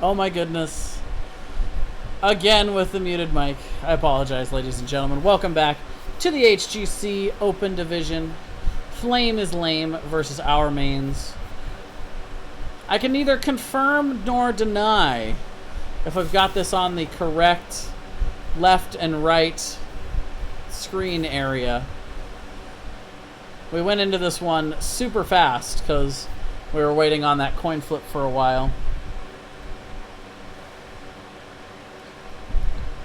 Oh my goodness. Again with the muted mic. I apologize, ladies and gentlemen. Welcome back to the HGC Open Division. Flame is Lame versus Our Mains. I can neither confirm nor deny if I've got this on the correct left and right screen area. We went into this one super fast because we were waiting on that coin flip for a while.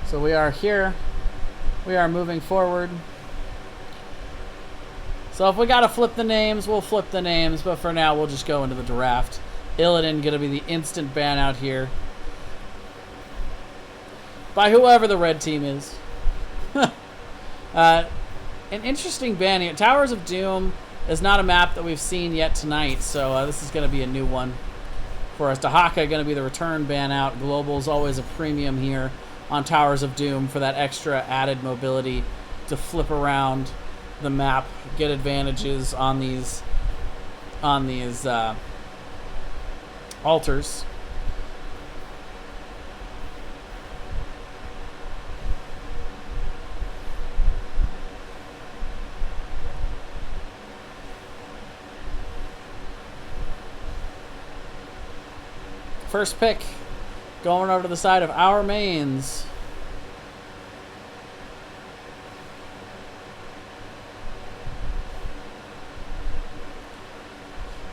So we are here. We are moving forward. So if we gotta flip the names, we'll flip the names. But for now, we'll just go into the draft. Illidan gonna be the instant ban out here. By whoever the red team is. An interesting ban here. Towers of Doom is not a map that we've seen yet tonight. So this is gonna be a new one for us. Dahaka gonna be the return ban out. Global's always a premium here on Towers of Doom for that extra added mobility to flip around the map, get advantages on these altars. First pick going over to the side of Our Mains.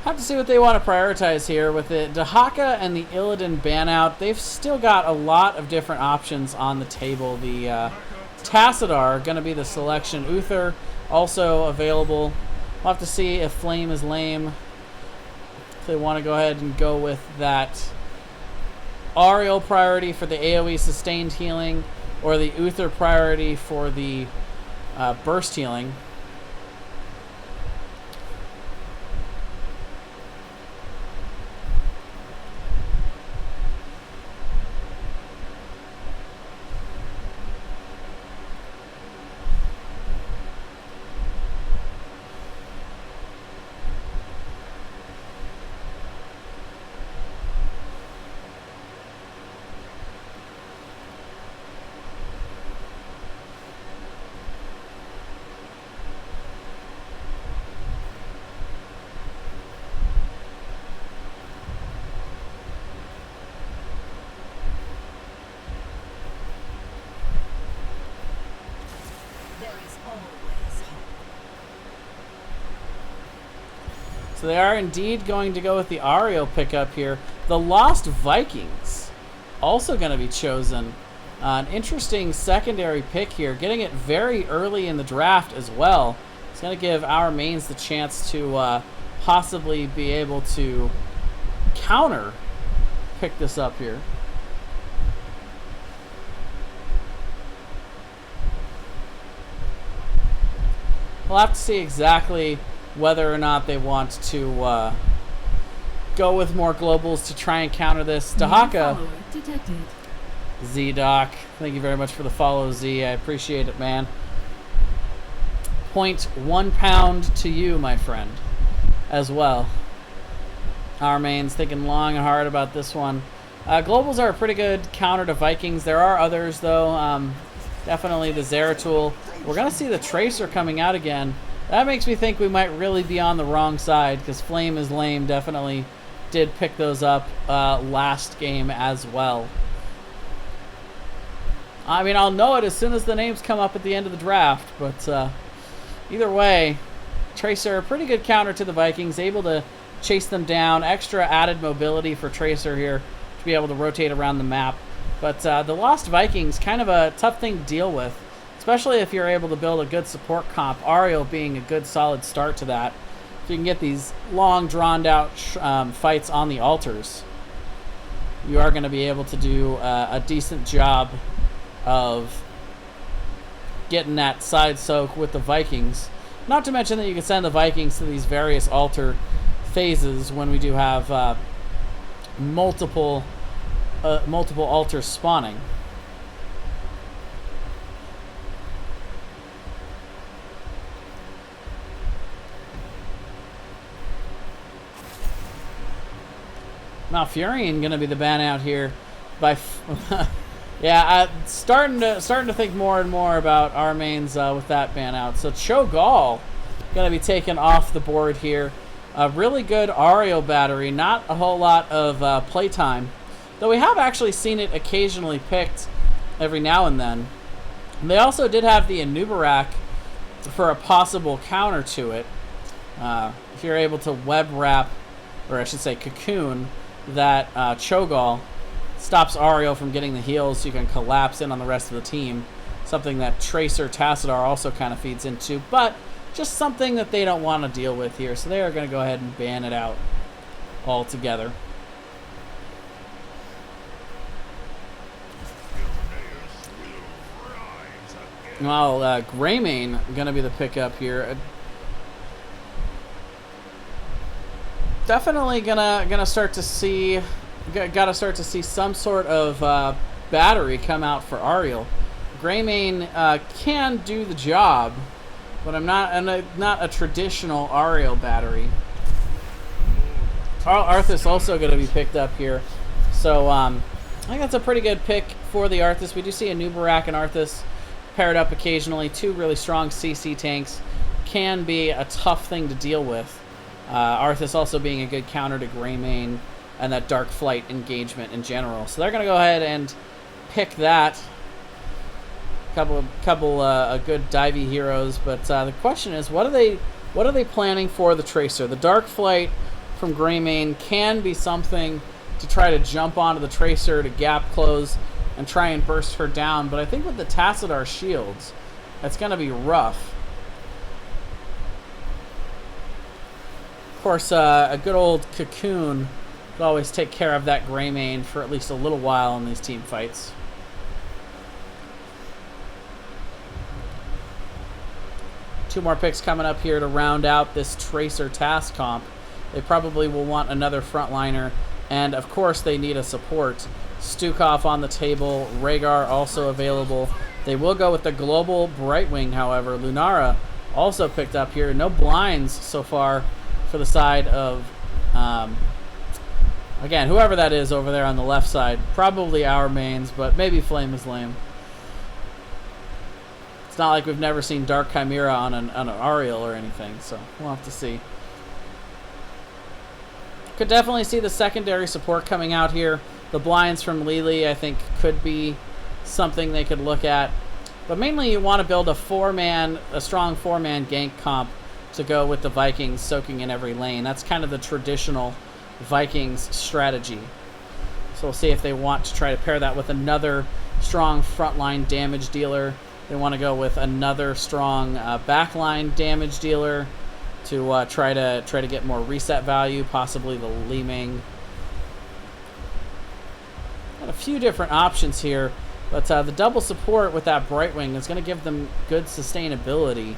Have to see what they want to prioritize here with it. Dahaka and the Illidan ban out. They've still got a lot of different options on the table. The Tassadar going to be the selection. Uther also available. We'll have to see if Flame is Lame. If they want to go ahead and go with that Ariel priority for the AoE sustained healing, or the Uther priority for the burst healing. So they are indeed going to go with the Ariel pickup here. The Lost Vikings also going to be chosen. An interesting secondary pick here. Getting it very early in the draft as well. It's going to give Our Mains the chance to possibly be able to counter pick this up here. We'll have to see exactly whether or not they want to go with more globals to try and counter this. Dahaka, Z-Doc, thank you very much for the follow, Z. I appreciate it, man. 0.1 pound to you, my friend, as well. Our Mains thinking long and hard about this one. Globals are a pretty good counter to Vikings. There are others, though. Definitely the Zeratul. We're going to see the Tracer coming out again. That makes me think we might really be on the wrong side, because Flame is Lame definitely did pick those up last game as well. I mean, I'll know it as soon as the names come up at the end of the draft, but either way, Tracer, a pretty good counter to the Vikings, able to chase them down. Extra added mobility for Tracer here to be able to rotate around the map. But the Lost Vikings, kind of a tough thing to deal with, especially if you're able to build a good support comp. Ariel being a good solid start to that. So you can get these long, drawn-out fights on the altars. You are going to be able to do a decent job of getting that side soak with the Vikings. Not to mention that you can send the Vikings to these various altar phases when we do have multiple altars spawning. Malfurion going to be the ban out here. Yeah, starting to think more and more about our mains with that ban out. So Cho'Gall going to be taken off the board here. A really good Ariel battery. Not a whole lot of playtime, though we have actually seen it occasionally picked every now and then. And they also did have the Anubarak for a possible counter to it. If you're able to web wrap, or I should say cocoon, that Cho'Gall, stops Ariel from getting the heals so you can collapse in on the rest of the team. Something that Tracer Tassadar also kind of feeds into, but just something that they don't want to deal with here. So they are going to go ahead and ban it out altogether. Well, Greymane going to be the pickup here. Definitely gonna start to see, gotta start to see some sort of battery come out for Ariel. Greymane can do the job, but I'm not a traditional Ariel battery. Arthas also going to be picked up here, so I think that's a pretty good pick for the Arthas. We do see a Anubarak and Arthas paired up occasionally. Two really strong CC tanks can be a tough thing to deal with. Arthas also being a good counter to Greymane and that Dark Flight engagement in general. So they're going to go ahead and pick that. Couple good divey heroes, but the question is, what are they planning for the Tracer? The Dark Flight from Greymane can be something to try to jump onto the Tracer to gap close and try and burst her down, but I think with the Tassadar shields, that's going to be rough. Of course, a good old cocoon will always take care of that Greymane for at least a little while in these team fights. Two more picks coming up here to round out this Tracer task comp. They probably will want another frontliner, and of course they need a support. Stukov on the table, Rhaegar also available. They will go with the global Brightwing, however. Lunara also picked up here. No blinds so far for the side of, again, whoever that is over there on the left side. Probably our mains, but maybe Flame is lame. It's not like we've never seen Dark Chimera on an Ariel or anything, so we'll have to see. Could definitely see the secondary support coming out here. The blinds from Lili, I think, could be something they could look at. But mainly you want to build a strong four-man gank comp to go with the Vikings soaking in every lane. That's kind of the traditional Vikings strategy. So we'll see if they want to try to pair that with another strong frontline damage dealer. They want to go with another strong backline damage dealer to try to get more reset value, possibly the Li Ming. Got a few different options here, but the double support with that Brightwing is going to give them good sustainability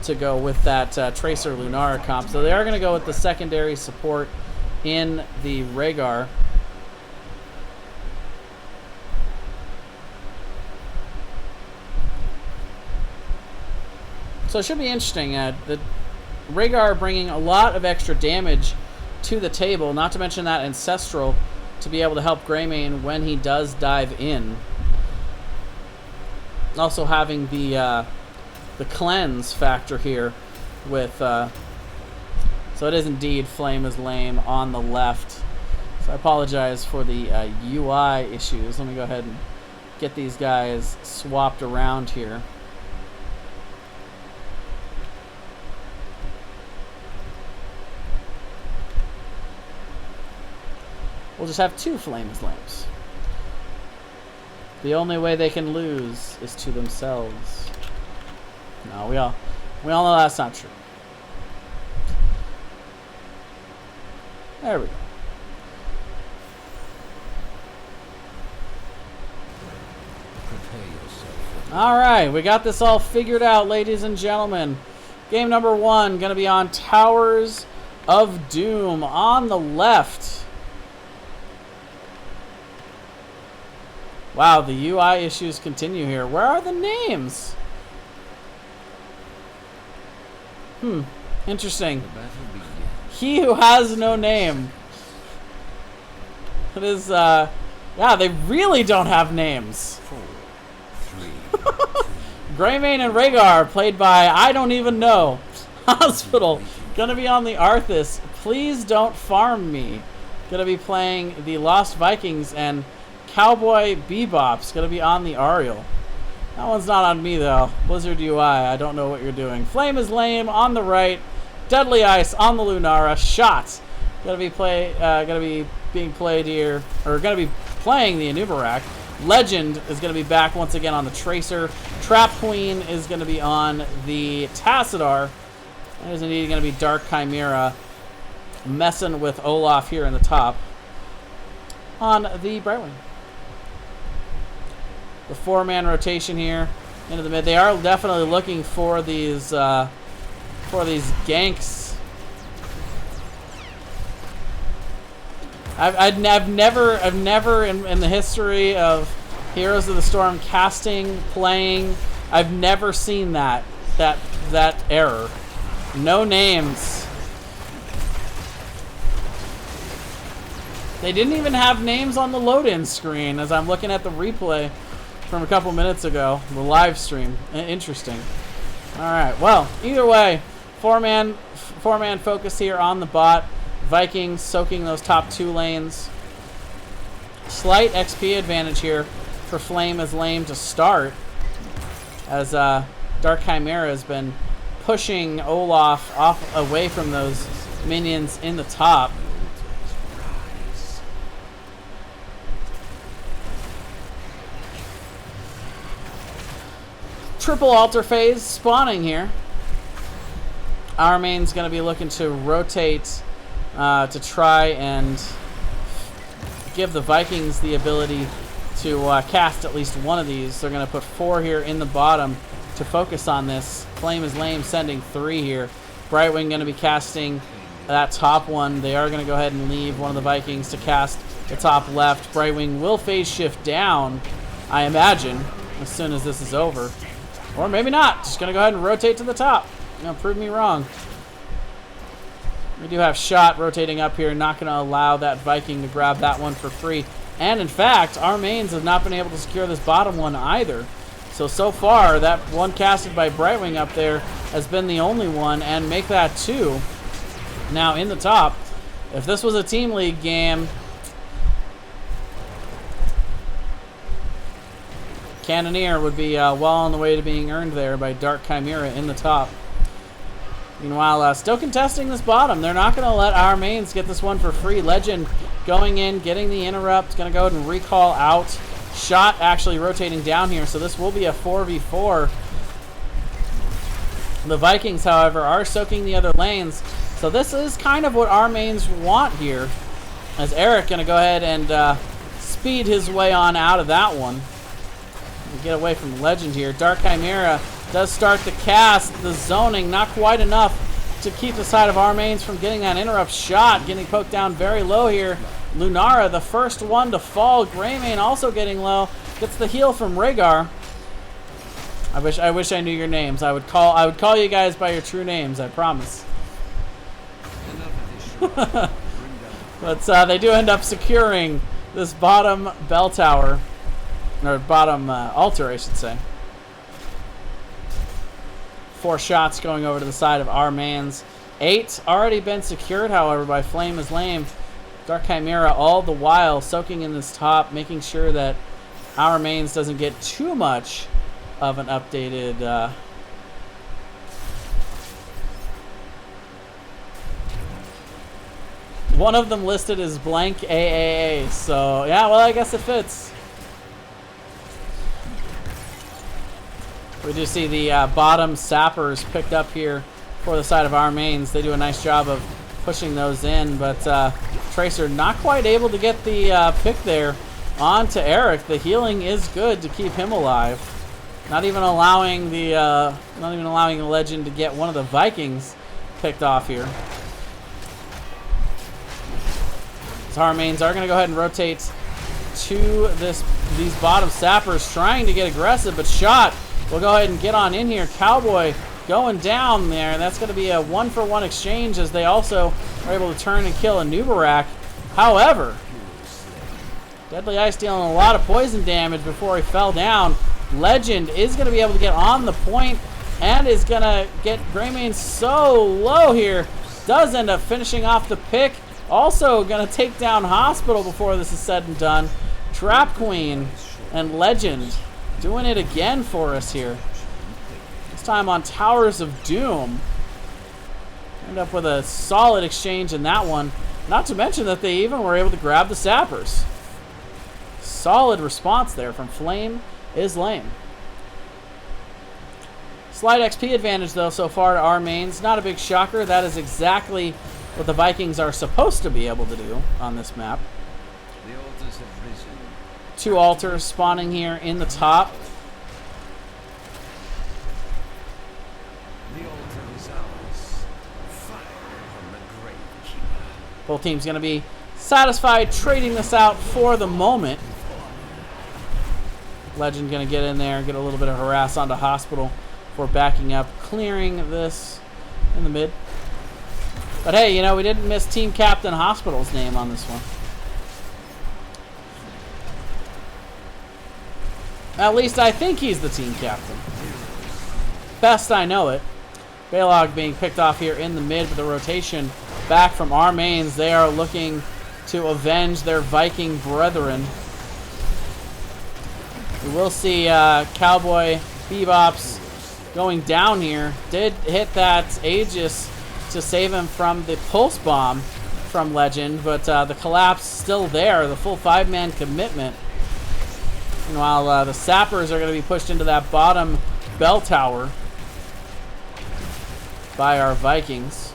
to go with that Tracer Lunara comp. So they are going to go with the secondary support in the Rhaegar. So it should be interesting. The Rhaegar bringing a lot of extra damage to the table, not to mention that Ancestral to be able to help Greymane when he does dive in. Also having the cleanse factor here with so it is indeed Flame is lame on the left. So I apologize for the UI issues. Let me go ahead and get these guys swapped around here. We'll just have two Flames lamps. The only way they can lose is to themselves. No, we all know that's not true. There we go. All right, we got this all figured out, ladies and gentlemen. Game number 1 going to be on Towers of Doom on the left. Wow, the UI issues continue here. Where are the names? Interesting. He who has no name. It is, yeah, they really don't have names. 4, 3, 2. Greymane and Rhaegar, played by I don't even know. Hospital, gonna be on the Arthas. Please don't farm me. Gonna be playing the Lost Vikings, and Cowboy Bebop's gonna be on the Ariel. That one's not on me though. Blizzard UI, I don't know what you're doing. Flame is Lame on the right. Deadly Ice on the Lunara. Shots gonna be being played here, or gonna be playing the Anubarak. Legend is gonna be back once again on the Tracer. Trap Queen is gonna be on the Tassadar. There's indeed gonna be Dark Chimera messing with Olaf here in the top on the Brightwing. The 4-man rotation here into the mid. They are definitely looking for these ganks. I've never in the history of Heroes of the Storm casting, playing, I've never seen that error. No names. They didn't even have names on the load-in screen as I'm looking at the replay from a couple minutes ago, the live stream. Interesting. All right, well, either way, four-man focus here on the bot. Vikings soaking those top 2 lanes. Slight XP advantage here for Flame is Lame to start, as Dark Chimera has been pushing Olaf off away from those minions in the top. Triple altar phase spawning here. Our main's going to be looking to rotate to try and give the Vikings the ability to cast at least one of these. They're going to put 4 here in the bottom to focus on this. Flame is Lame sending 3 here. Brightwing going to be casting that top one. They are going to go ahead and leave one of the Vikings to cast the top left. Brightwing will phase shift down, I imagine, as soon as this is over. Or maybe not. Just going to go ahead and rotate to the top. Prove me wrong. We do have Shot rotating up here, not going to allow that Viking to grab that one for free. And in fact, our mains have not been able to secure this bottom one either. So far, that one casted by Brightwing up there has been the only one, and make that 2. Now in the top, if this was a team league game, Cannoneer would be well on the way to being earned there by Dark Chimera in the top. Meanwhile, still contesting this bottom. They're not going to let our mains get this one for free. Legend going in, getting the interrupt. Going to go ahead and recall out. Shot actually rotating down here, so this will be a 4v4. The Vikings, however, are soaking the other lanes. So this is kind of what our mains want here. As Eric going to go ahead and speed his way on out of that one. Get away from Legend here. Dark Chimera does start the cast. The zoning, not quite enough to keep the side of our mains from getting that interrupt shot. Getting poked down very low here. Lunara, the first one to fall. Greymane also getting low. Gets the heal from Rhaegar. I wish I knew your names. I would call you guys by your true names, I promise. But they do end up securing this bottom bell tower. Or bottom altar, I should say. 4 shots going over to the side of our mains. 8 already been secured, however, by Flame is Lame. Dark Chimera all the while soaking in this top, making sure that our mains doesn't get too much of an updated one of them listed as blank AAA, so yeah, well, I guess it fits. We do see the bottom sappers picked up here for the side of our mains. They do a nice job of pushing those in, but Tracer not quite able to get the pick there onto Eric. The healing is good to keep him alive. Not even allowing the Legend to get one of the Vikings picked off here. So our mains are going to go ahead and rotate to these bottom sappers, trying to get aggressive, but Shot will go ahead and get on in here. Cowboy going down there. That's going to be a 1-for-1 exchange, as they also are able to turn and kill a Nubarak. However, Deadly Ice dealing a lot of poison damage before he fell down. Legend is going to be able to get on the point and is going to get Greymane so low here. Does end up finishing off the pick. Also going to take down Hospital before this is said and done. Trap Queen and Legend doing it again for us here. This time on Towers of Doom. End up with a solid exchange in that one. Not to mention that they even were able to grab the sappers. Solid response there from Flame is Lame. Slight XP advantage though so far to our mains. Not a big shocker. That is exactly what the Vikings are supposed to be able to do on this map. The altars have risen. 2 altars spawning here in the top. The altar is ours. Fire from the Great Keeper. Both teams going to be satisfied trading this out for the moment. Legend going to get in there, get a little bit of harass onto Hospital for backing up, clearing this in the mid. But hey, you know, we didn't miss Team Captain Hospital's name on this one. At least I think he's the team captain. Best I know it. Balog being picked off here in the mid with the rotation back from our mains. They are looking to avenge their Viking brethren. We will see Cowboy Bebop's going down here. Did hit that Aegis to save him from the pulse bomb from Legend, but the collapse still there, the full 5-man commitment. And while the sappers are going to be pushed into that bottom bell tower by our Vikings.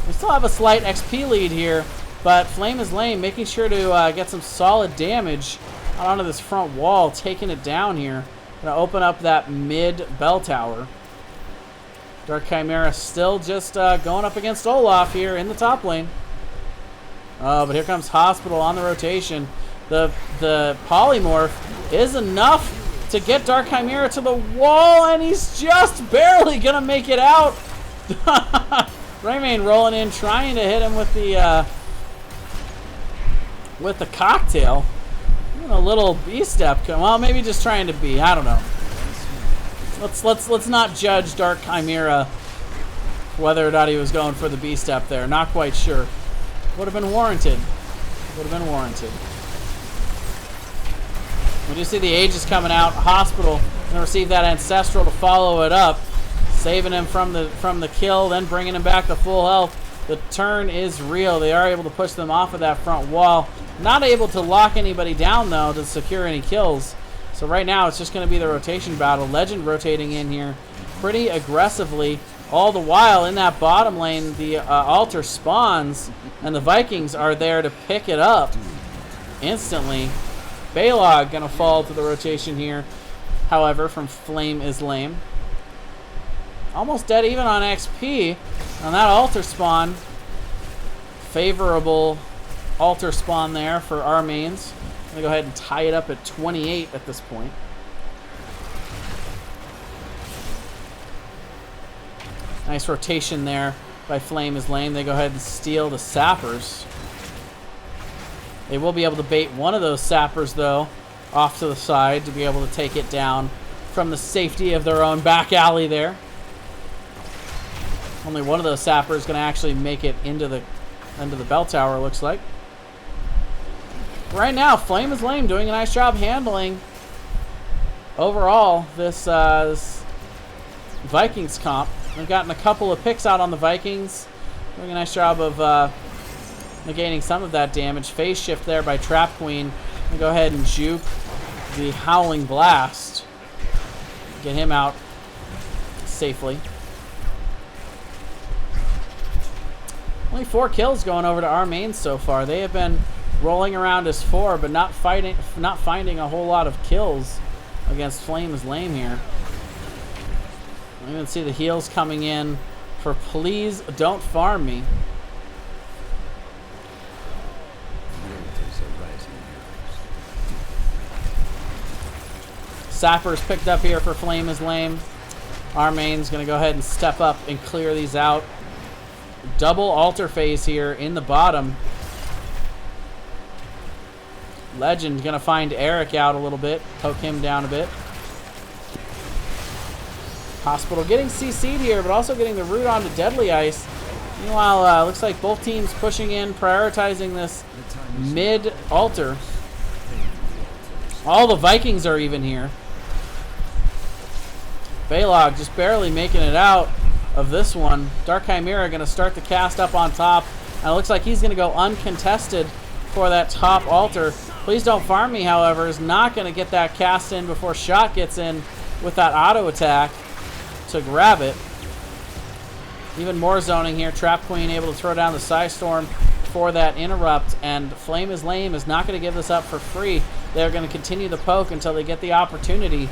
We still have a slight XP lead here, but Flame is Lame, making sure to get some solid damage out onto this front wall, taking it down here. Gonna open up that mid bell tower. Dark Chimera still just going up against Olaf here in the top lane. Oh, but here comes Hospital on the rotation. The polymorph is enough to get Dark Chimera to the wall, and he's just barely gonna make it out. Greymane rolling in, trying to hit him with the cocktail. A little B step. Well, maybe just trying to be. I don't know. Let's not judge Dark Chimera whether or not he was going for the B step there. Not quite sure. Would have been warranted. Would have been warranted. We do see the Aegis coming out. Hospital gonna receive that Ancestral to follow it up, saving him from the kill, then bringing him back to full health. The turn is real. They are able to push them off of that front wall. Not able to lock anybody down, though, to secure any kills. So right now, it's just going to be the rotation battle. Legend rotating in here pretty aggressively. All the while, in that bottom lane, the altar spawns, and the Vikings are there to pick it up instantly. Balog going to fall to the rotation here, however, from Flame is Lame. Almost dead even on XP on that altar spawn. Favorable altar spawn there for our mains. I'm going to go ahead and tie it up at 28 at this point. Nice rotation there by Flame is Lame. They go ahead and steal the sappers. They will be able to bait one of those sappers, though, off to the side to be able to take it down from the safety of their own back alley there. Only one of those sappers is going to actually make it into the bell tower, looks like. Right now, Flame is Lame doing a nice job handling overall this Vikings comp. We've gotten a couple of picks out on the Vikings. Doing a nice job of negating some of that damage. Phase shift there by Trap Queen. We'll go ahead and juke the Howling Blast. Get him out safely. Only 4 kills going over to our mains so far. They have been rolling around as 4, but not finding a whole lot of kills against Flame is Lame here. We can see the heals coming in for Please Don't Farm Me. Sappers picked up here for Flame is Lame. Our main's going to go ahead and step up and clear these out. Double altar phase here in the bottom. Legend gonna find Eric out a little bit, poke him down a bit. Hospital getting CC'd here, but also getting the root onto Deadly Ice. Meanwhile, looks like both teams pushing in, prioritizing this mid altar. All the Vikings are even here. Balog just barely making it out of this one. Dark Chimera going to start the cast up on top. And it looks like he's going to go uncontested for that top altar. Please Don't Farm Me, however, is not going to get that cast in before Shot gets in with that auto attack to grab it. Even more zoning here. Trap Queen able to throw down the Psystorm for that interrupt. And Flame is Lame is not going to give this up for free. They're going to continue the poke until they get the opportunity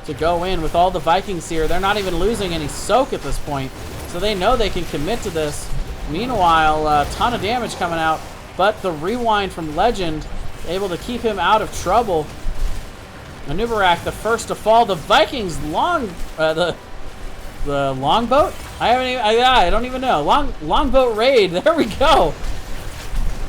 to go in. With all the Vikings here, they're not even losing any soak at this point, so they know they can commit to this. Meanwhile, a ton of damage coming out, but the rewind from Legend able to keep him out of trouble. Anubarak the first to fall. The Vikings the longboat? I don't even know. Longboat raid. There we go.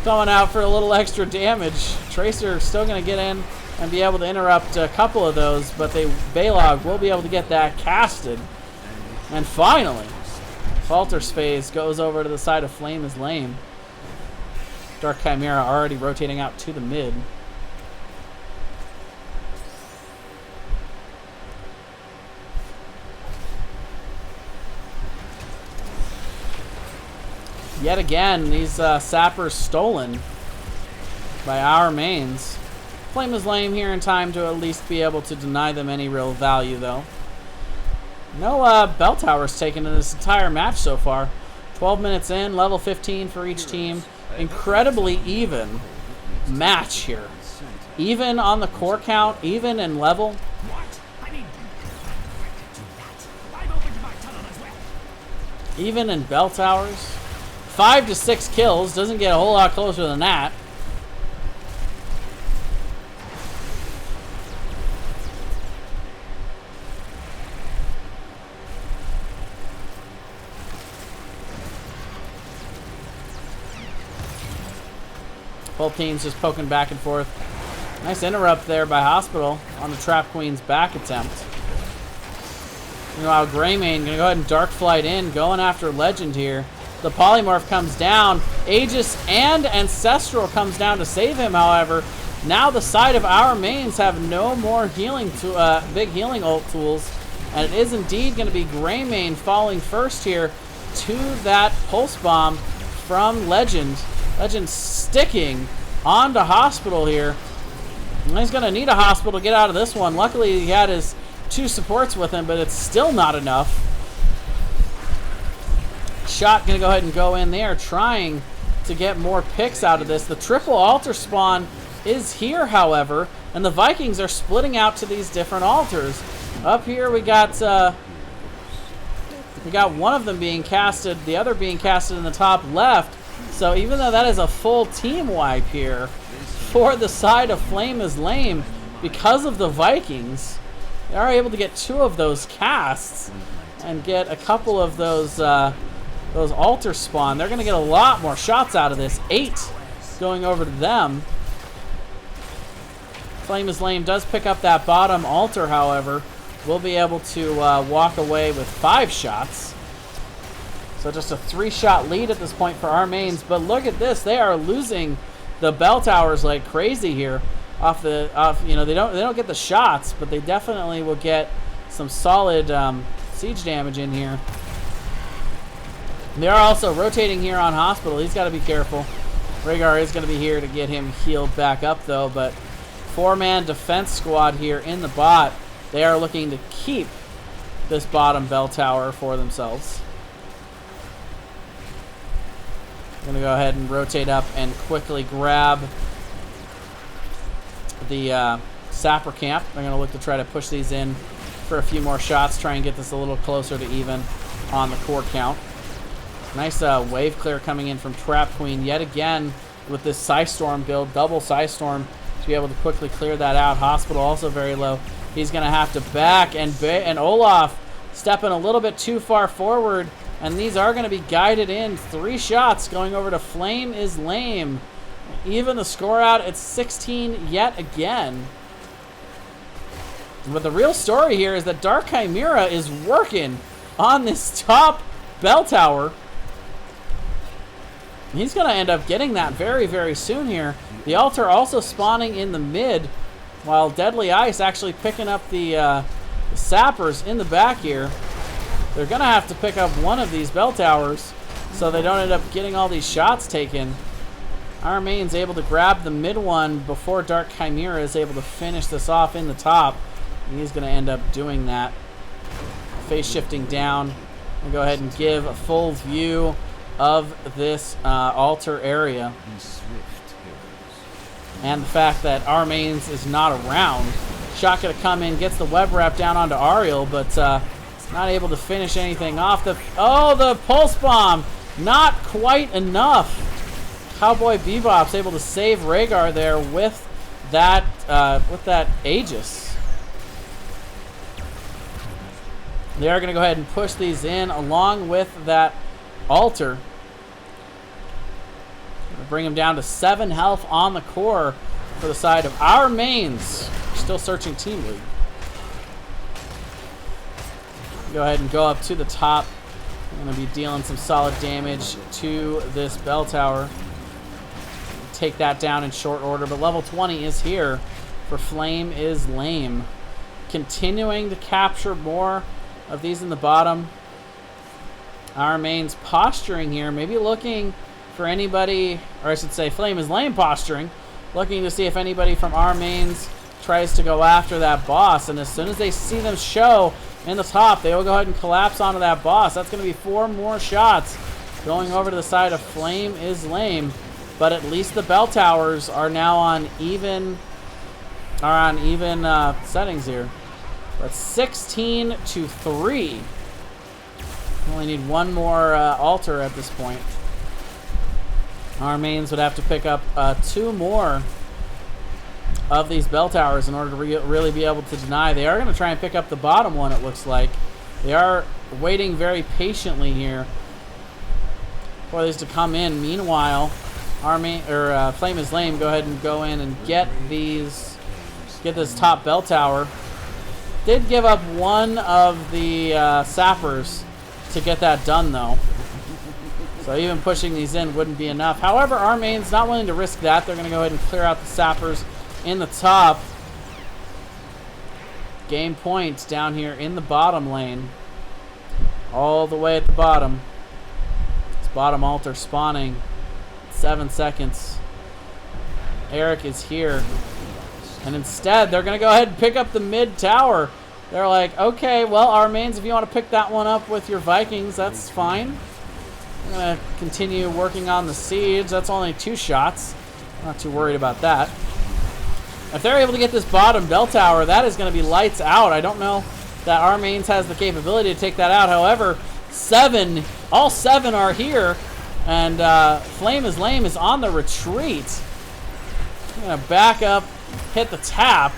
Coming out for a little extra damage. Tracer still going to get in and be able to interrupt a couple of those, but Balog will be able to get that casted. And finally, Falter's phase goes over to the side of Flame is Lame. Dark Chimera already rotating out to the mid. Yet again, these sappers stolen by our mains. Flame is Lame here in time to at least be able to deny them any real value, though. No bell towers taken in this entire match so far. 12 minutes in, level 15 for each team. Incredibly even match here. Even on the core count, even in level. Even in bell towers. 5 to 6 kills, doesn't get a whole lot closer than that. Both teams just poking back and forth. Nice interrupt there by Hospital on the Trap Queen's back attempt. Meanwhile, Greymane gonna go ahead and Dark Flight in, going after Legend here. The Polymorph comes down. Aegis and Ancestral comes down to save him, however. Now the side of our mains have no more healing big healing ult tools. And it is indeed going to be Greymane falling first here to that Pulse Bomb from Legend. Legend sticking onto Hospital here. And he's going to need a Hospital to get out of this one. Luckily, he had his 2 supports with him, but it's still not enough. Shot going to go ahead and go in there, trying to get more picks out of this. The triple altar spawn is here, however, and the Vikings are splitting out to these different altars. Up here, we got one of them being casted, the other being casted in the top left. So even though that is a full team wipe here for the side of Flame is Lame, because of the Vikings, they are able to get 2 of those casts and get a couple of those altar spawn. They're going to get a lot more shots out of this. 8 going over to them. Flame is Lame does pick up that bottom altar, however. We'll be able to walk away with 5 shots. So just a 3-shot lead at this point for our mains. But look at this. They are losing the bell towers like crazy here. They don't get the shots, but they definitely will get some solid siege damage in here. They are also rotating here on Hospital. He's got to be careful. Rhaegar is going to be here to get him healed back up, though. But 4-man defense squad here in the bot. They are looking to keep this bottom bell tower for themselves. I'm going to go ahead and rotate up and quickly grab the Sapper camp. They're going to look to try to push these in for a few more shots, try and get this a little closer to even on the core count. Nice wave clear coming in from Trap Queen yet again with this Psystorm build, double Psystorm to be able to quickly clear that out. Hospital also very low. He's going to have to back, and Olaf stepping a little bit too far forward, and these are going to be guided in. 3 shots going over to Flame is Lame. Even the score out, it's 16 yet again. But the real story here is that Dark Chimera is working on this top bell tower. He's going to end up getting that very, very soon here. The Altar also spawning in the mid, while Deadly Ice actually picking up the sappers in the back here. They're going to have to pick up one of these bell towers so they don't end up getting all these shots taken. Our main's able to grab the mid one before Dark Chimera is able to finish this off in the top. And he's going to end up doing that. Phase shifting down. I'll go ahead and give a full view of this altar area. And the fact that our mains is not around. Shot going to come in, gets the web wrap down onto Ariel, but not able to finish anything off. The pulse bomb, not quite enough. Cowboy Bebop's able to save Rhaegar there with that Aegis. They are going to go ahead and push these in along with that altar. Bring him down to 7 health on the core for the side of our mains. Still searching team lead. Go ahead and go up to the top. I'm going to be dealing some solid damage to this bell tower. Take that down in short order, but level 20 is here for Flame is Lame. Continuing to capture more of these in the bottom. Our main's posturing here, maybe looking for anybody, or I should say Flame is Lame posturing, looking to see if anybody from our mains tries to go after that boss, and as soon as they see them show in the top, they will go ahead and collapse onto that boss. That's going to be 4 more shots going over to the side of Flame is Lame, but at least the bell towers are now on even settings here. But 16-3. Only need one more altar at this point. Our mains would have to pick up 2 more of these bell towers in order to really be able to deny. They are going to try and pick up the bottom one, it looks like. They are waiting very patiently here for these to come in. Meanwhile, Flame is Lame, go ahead and go in and get this top bell tower. Did give up one of the sappers to get that done, though. So even pushing these in wouldn't be enough. However, our main's not willing to risk that. They're going to go ahead and clear out the sappers in the top. Game point down here in the bottom lane. All the way at the bottom. This bottom altar spawning. 7 seconds. Eric is here. And instead, they're going to go ahead and pick up the mid tower. They're like, okay, well, our mains, if you want to pick that one up with your Vikings, that's fine. I'm going to continue working on the siege. That's only 2 shots. Not too worried about that. If they're able to get this bottom bell tower, that is going to be lights out. I don't know that our mains has the capability to take that out. However, all 7 are here. And Flame is Lame is on the retreat. I'm going to back up, hit the tap.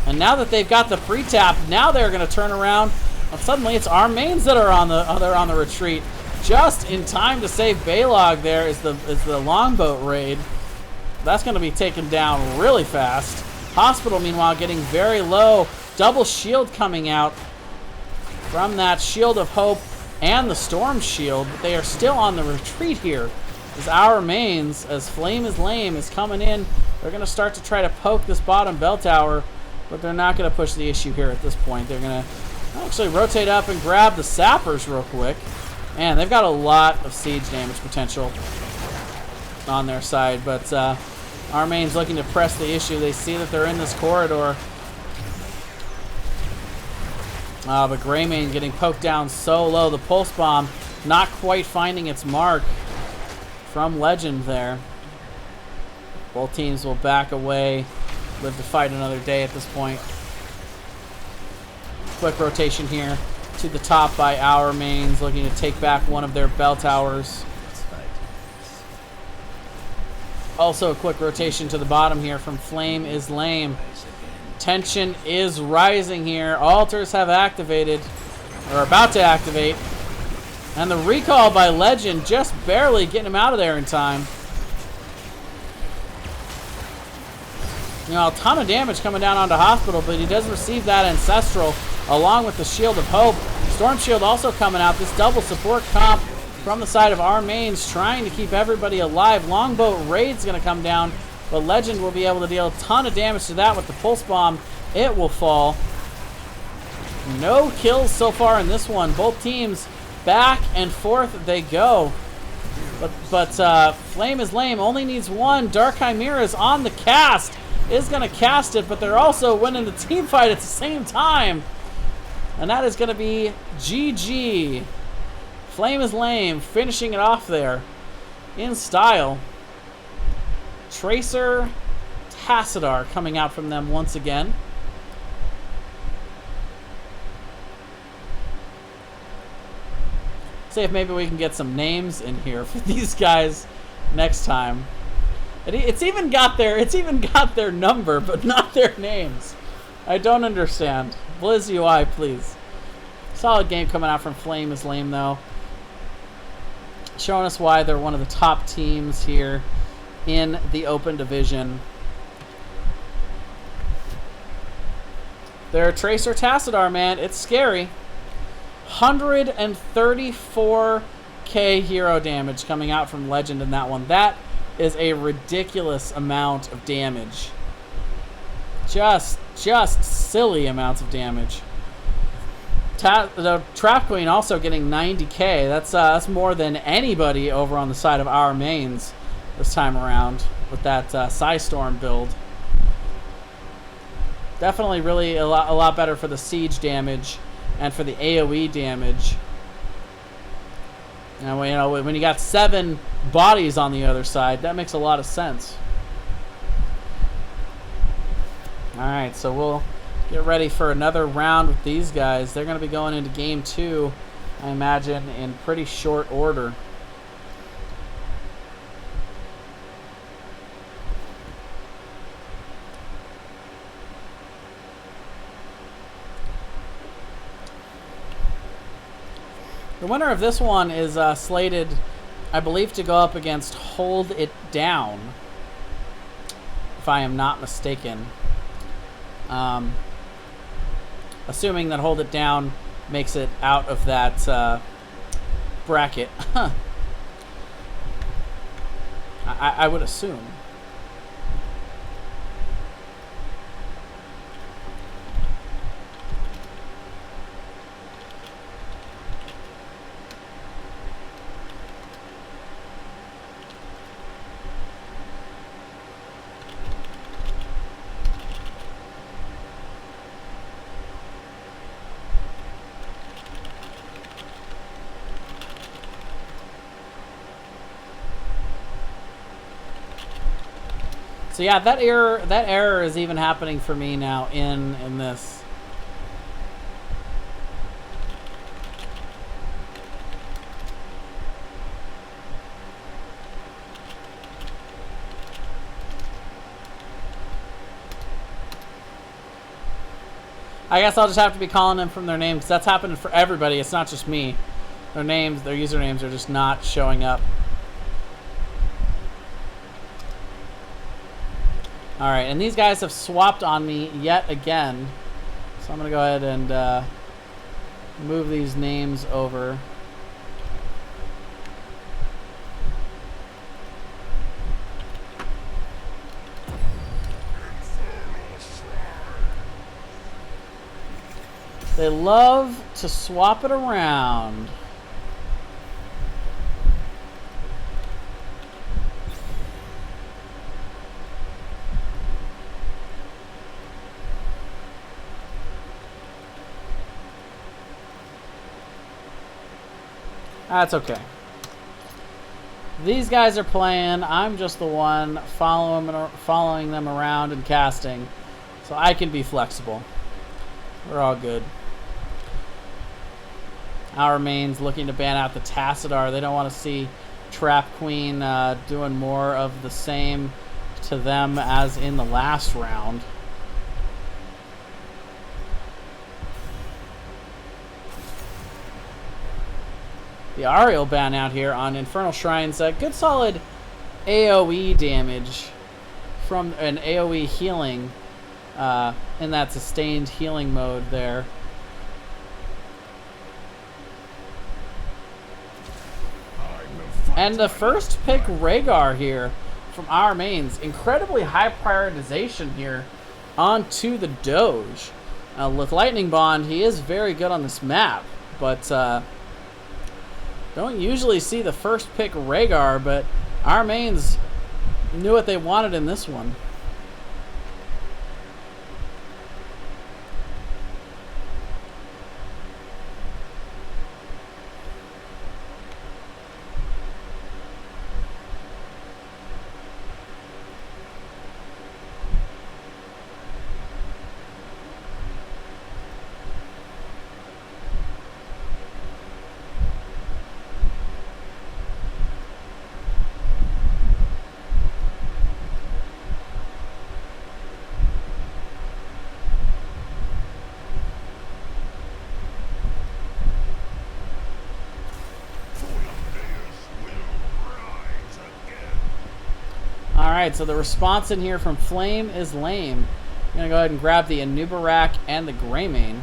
And now that they've got the pre-tap, now they're going to turn around. And suddenly it's our mains that are on the retreat. Just in time to save Balog there is the longboat raid. That's going to be taken down really fast. Hospital, meanwhile, getting very low. Double shield coming out from that Shield of Hope and the Storm Shield. But they are still on the retreat here. As our mains, as Flame is Lame is coming in, they're going to start to try to poke this bottom bell tower. But they're not going to push the issue here at this point. They're going to actually rotate up and grab the sappers real quick. Man, they've got a lot of siege damage potential on their side. But our main's looking to press the issue. They see that they're in this corridor. But Greymane getting poked down so low. The pulse bomb not quite finding its mark from Legend there. Both teams will back away. Live to fight another day at this point. Quick rotation here to the top by our mains, looking to take back one of their bell towers. Also a quick rotation to the bottom here from Flame is Lame. Tension is rising here. Altars have activated, or about to activate. And the recall by Legend just barely getting him out of there in time. You know, a ton of damage coming down onto Hospital, but he does receive that Ancestral along with the Shield of Hope. Storm Shield also coming out. This double support comp from the side of our mains, trying to keep everybody alive. Longbow Raid's going to come down, but Legend will be able to deal a ton of damage to that with the Pulse Bomb. It will fall. No kills so far in this one. Both teams back and forth they go. But Flame is lame. Only needs one. Dark Chimera is on the cast. Is going to cast it, but they're also winning the team fight at the same time. And that is going to be GG. Flame is lame, finishing it off there in style. Tracer, Tassadar coming out from them once again. See if maybe we can get some names in here for these guys next time. It's even got their number, but not their names. I don't understand. Blizz UI, please. Solid game coming out from Flame is lame though. Showing us why they're one of the top teams here in the open division. Their Tracer Tassadar, man, it's scary. 134k hero damage coming out from Legend in that one. That is a ridiculous amount of damage. Just silly amounts of damage. The Trap Queen also getting 90k. That's more than anybody over on the side of our mains this time around with that Psystorm build. Definitely really a lot better for the siege damage and for the AoE damage. And when you got 7 bodies on the other side, that makes a lot of sense. All right, so we'll get ready for another round with these guys. They're going to be going into game 2, I imagine, in pretty short order. The winner of this one is slated, I believe, to go up against Hold It Down, if I am not mistaken. Assuming that Hold It Down makes it out of that bracket. I would assume. So yeah, that error is even happening for me now in this. I guess I'll just have to be calling them from their names, because that's happening for everybody. It's not just me. Their names, their usernames are just not showing up. All right, and these guys have swapped on me yet again. So I'm going to go ahead and move these names over. They love to swap it around. That's okay. These guys are playing. I'm just the one following them around and casting. So I can be flexible. We're all good. Our mains looking to ban out the Tassadar. They don't want to see Trap Queen doing more of the same to them as in the last round. The Ariel ban out here on Infernal Shrines. Good solid AoE damage from an AoE healing in that sustained healing mode there. And the first pick, Rhaegar here from our mains. Incredibly high prioritization here onto the Doge. With Lightning Bond, he is very good on this map, but don't usually see the first pick Rhaegar, but our mains knew what they wanted in this one. Alright, so the response in here from Flame is lame. I'm going to go ahead and grab the Anubarak and the Greymane.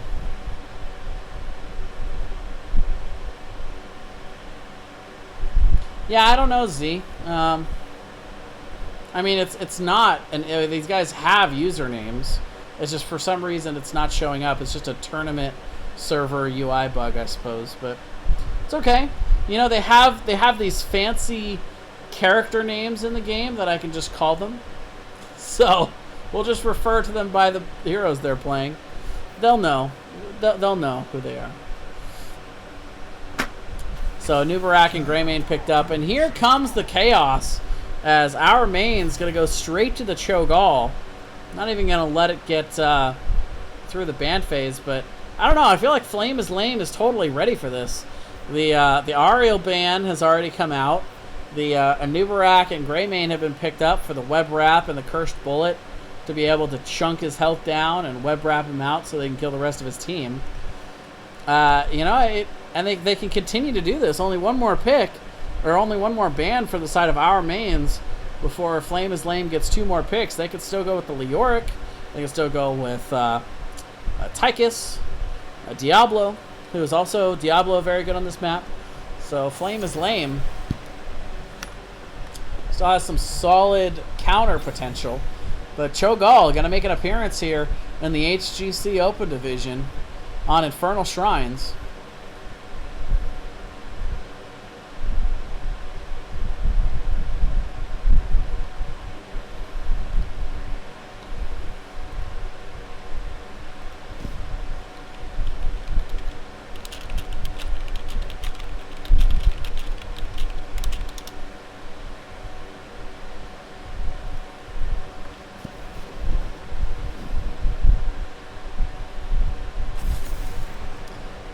Yeah, I don't know, Z. I mean, it's not, and these guys have usernames. It's just for some reason it's not showing up. It's just a tournament server UI bug, I suppose, but it's okay. You know, they have these fancy character names in the game that I can just call them. So we'll just refer to them by the heroes they're playing. They'll know. They'll know who they are. So Nubarak and Greymane picked up, and here comes the chaos as our main's gonna go straight to the Cho'Gall. Not even gonna let it get through the ban phase, but I don't know. I feel like Flame is Lame is totally ready for this. The Ariel ban has already come out. The Anubarak and Greymane have been picked up for the web wrap and the cursed bullet to be able to chunk his health down and web wrap him out so they can kill the rest of his team. You know, and they can continue to do this. Only one more pick, or only one more ban for the side of our mains before Flame is Lame gets 2 more picks. They could still go with the Leoric. They can still go with Tychus, Diablo, who is also very good on this map. So Flame is Lame still has some solid counter potential. But Cho'Gall going to make an appearance here in the HGC Open Division on Infernal Shrines.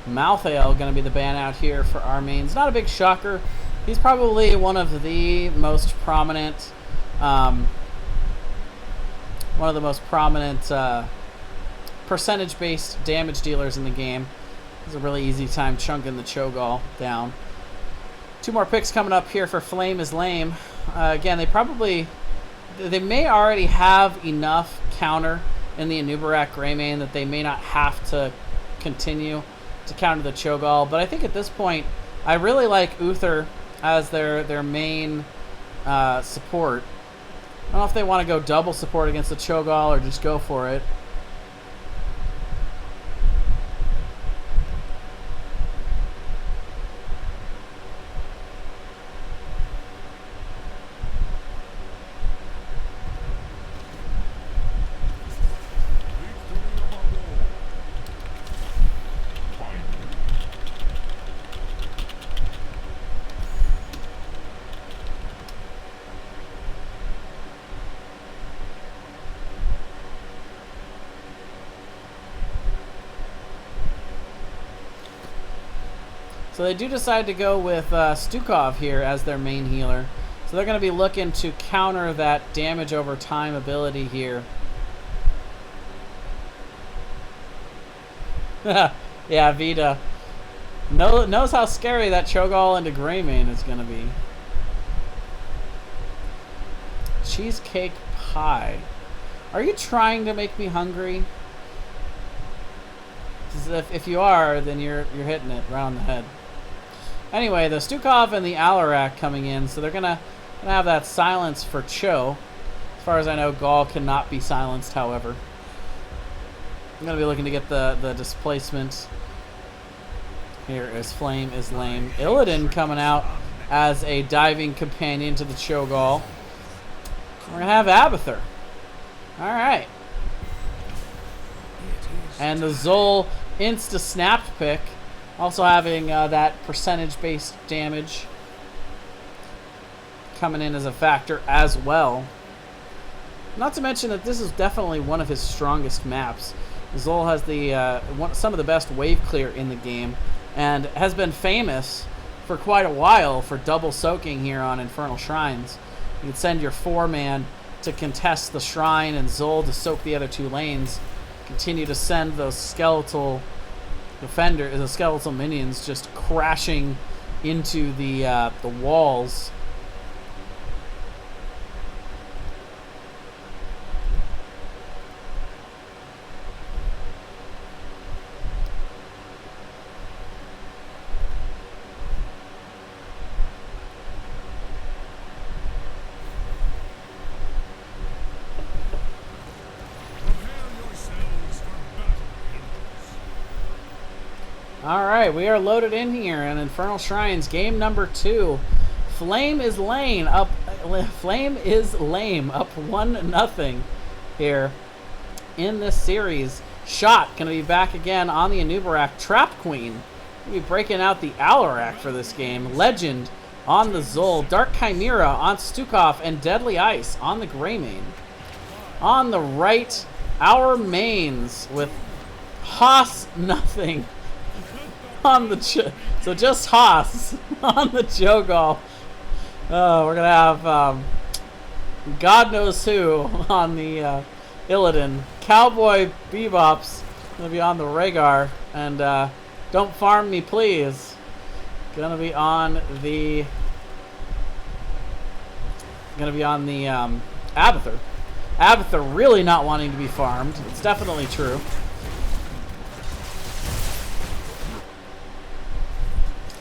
Malthael going to be the ban out here for our mains. Not a big shocker. He's probably one of the most prominent, percentage-based damage dealers in the game. It's a really easy time chunking the Cho'Gall down. 2 more picks coming up here for Flame is Lame. Again, they may already have enough counter in the Anubarak Greymane that they may not have to continue to counter the Cho'Gall, but I think at this point I really like Uther as their main support. I don't know if they want to go double support against the Cho'Gall or just go for it. So they do decide to go with Stukov here as their main healer. So they're going to be looking to counter that damage over time ability here. Yeah, Vita knows how scary that Cho'Gall into Greymane is going to be. Cheesecake high. Are you trying to make me hungry? 'Cause if you are, then you're hitting it right on the head. Anyway, the Stukov and the Alarak coming in, so they're gonna have that silence for Cho. As far as I know, Gaul cannot be silenced, however. I'm gonna be looking to get the displacement. Here is Flame is Lame. Illidan coming out as a diving companion to the Cho'Gall. We're gonna have Abathur. Alright. And the Zol insta-snapped pick, also having that percentage-based damage coming in as a factor as well. Not to mention that this is definitely one of his strongest maps. Zol has the some of the best wave clear in the game, and has been famous for quite a while for double soaking here on Infernal Shrines. You can send your 4-man to contest the shrine and Zol to soak the other 2 lanes. Continue to send those skeletal minions just crashing into the walls. Alright, we are loaded in here in Infernal Shrines, game number 2. Flame is lame up 1-0 here in this series. Shot gonna be back again on the Anubarak. Trap Queen gonna be breaking out the Alarak for this game. Legend on the Zol. Dark Chimera on Stukov, and Deadly Ice on the Greymane. On the right, our mains with Haas nothing on the so just Haas on the Cho'Gall. Oh, we're gonna have God knows who on the Illidan. Cowboy Bebop's gonna be on the Rhaegar, and Don't Farm Me Please gonna be on the Abathur. Abathur really not wanting to be farmed. It's definitely true.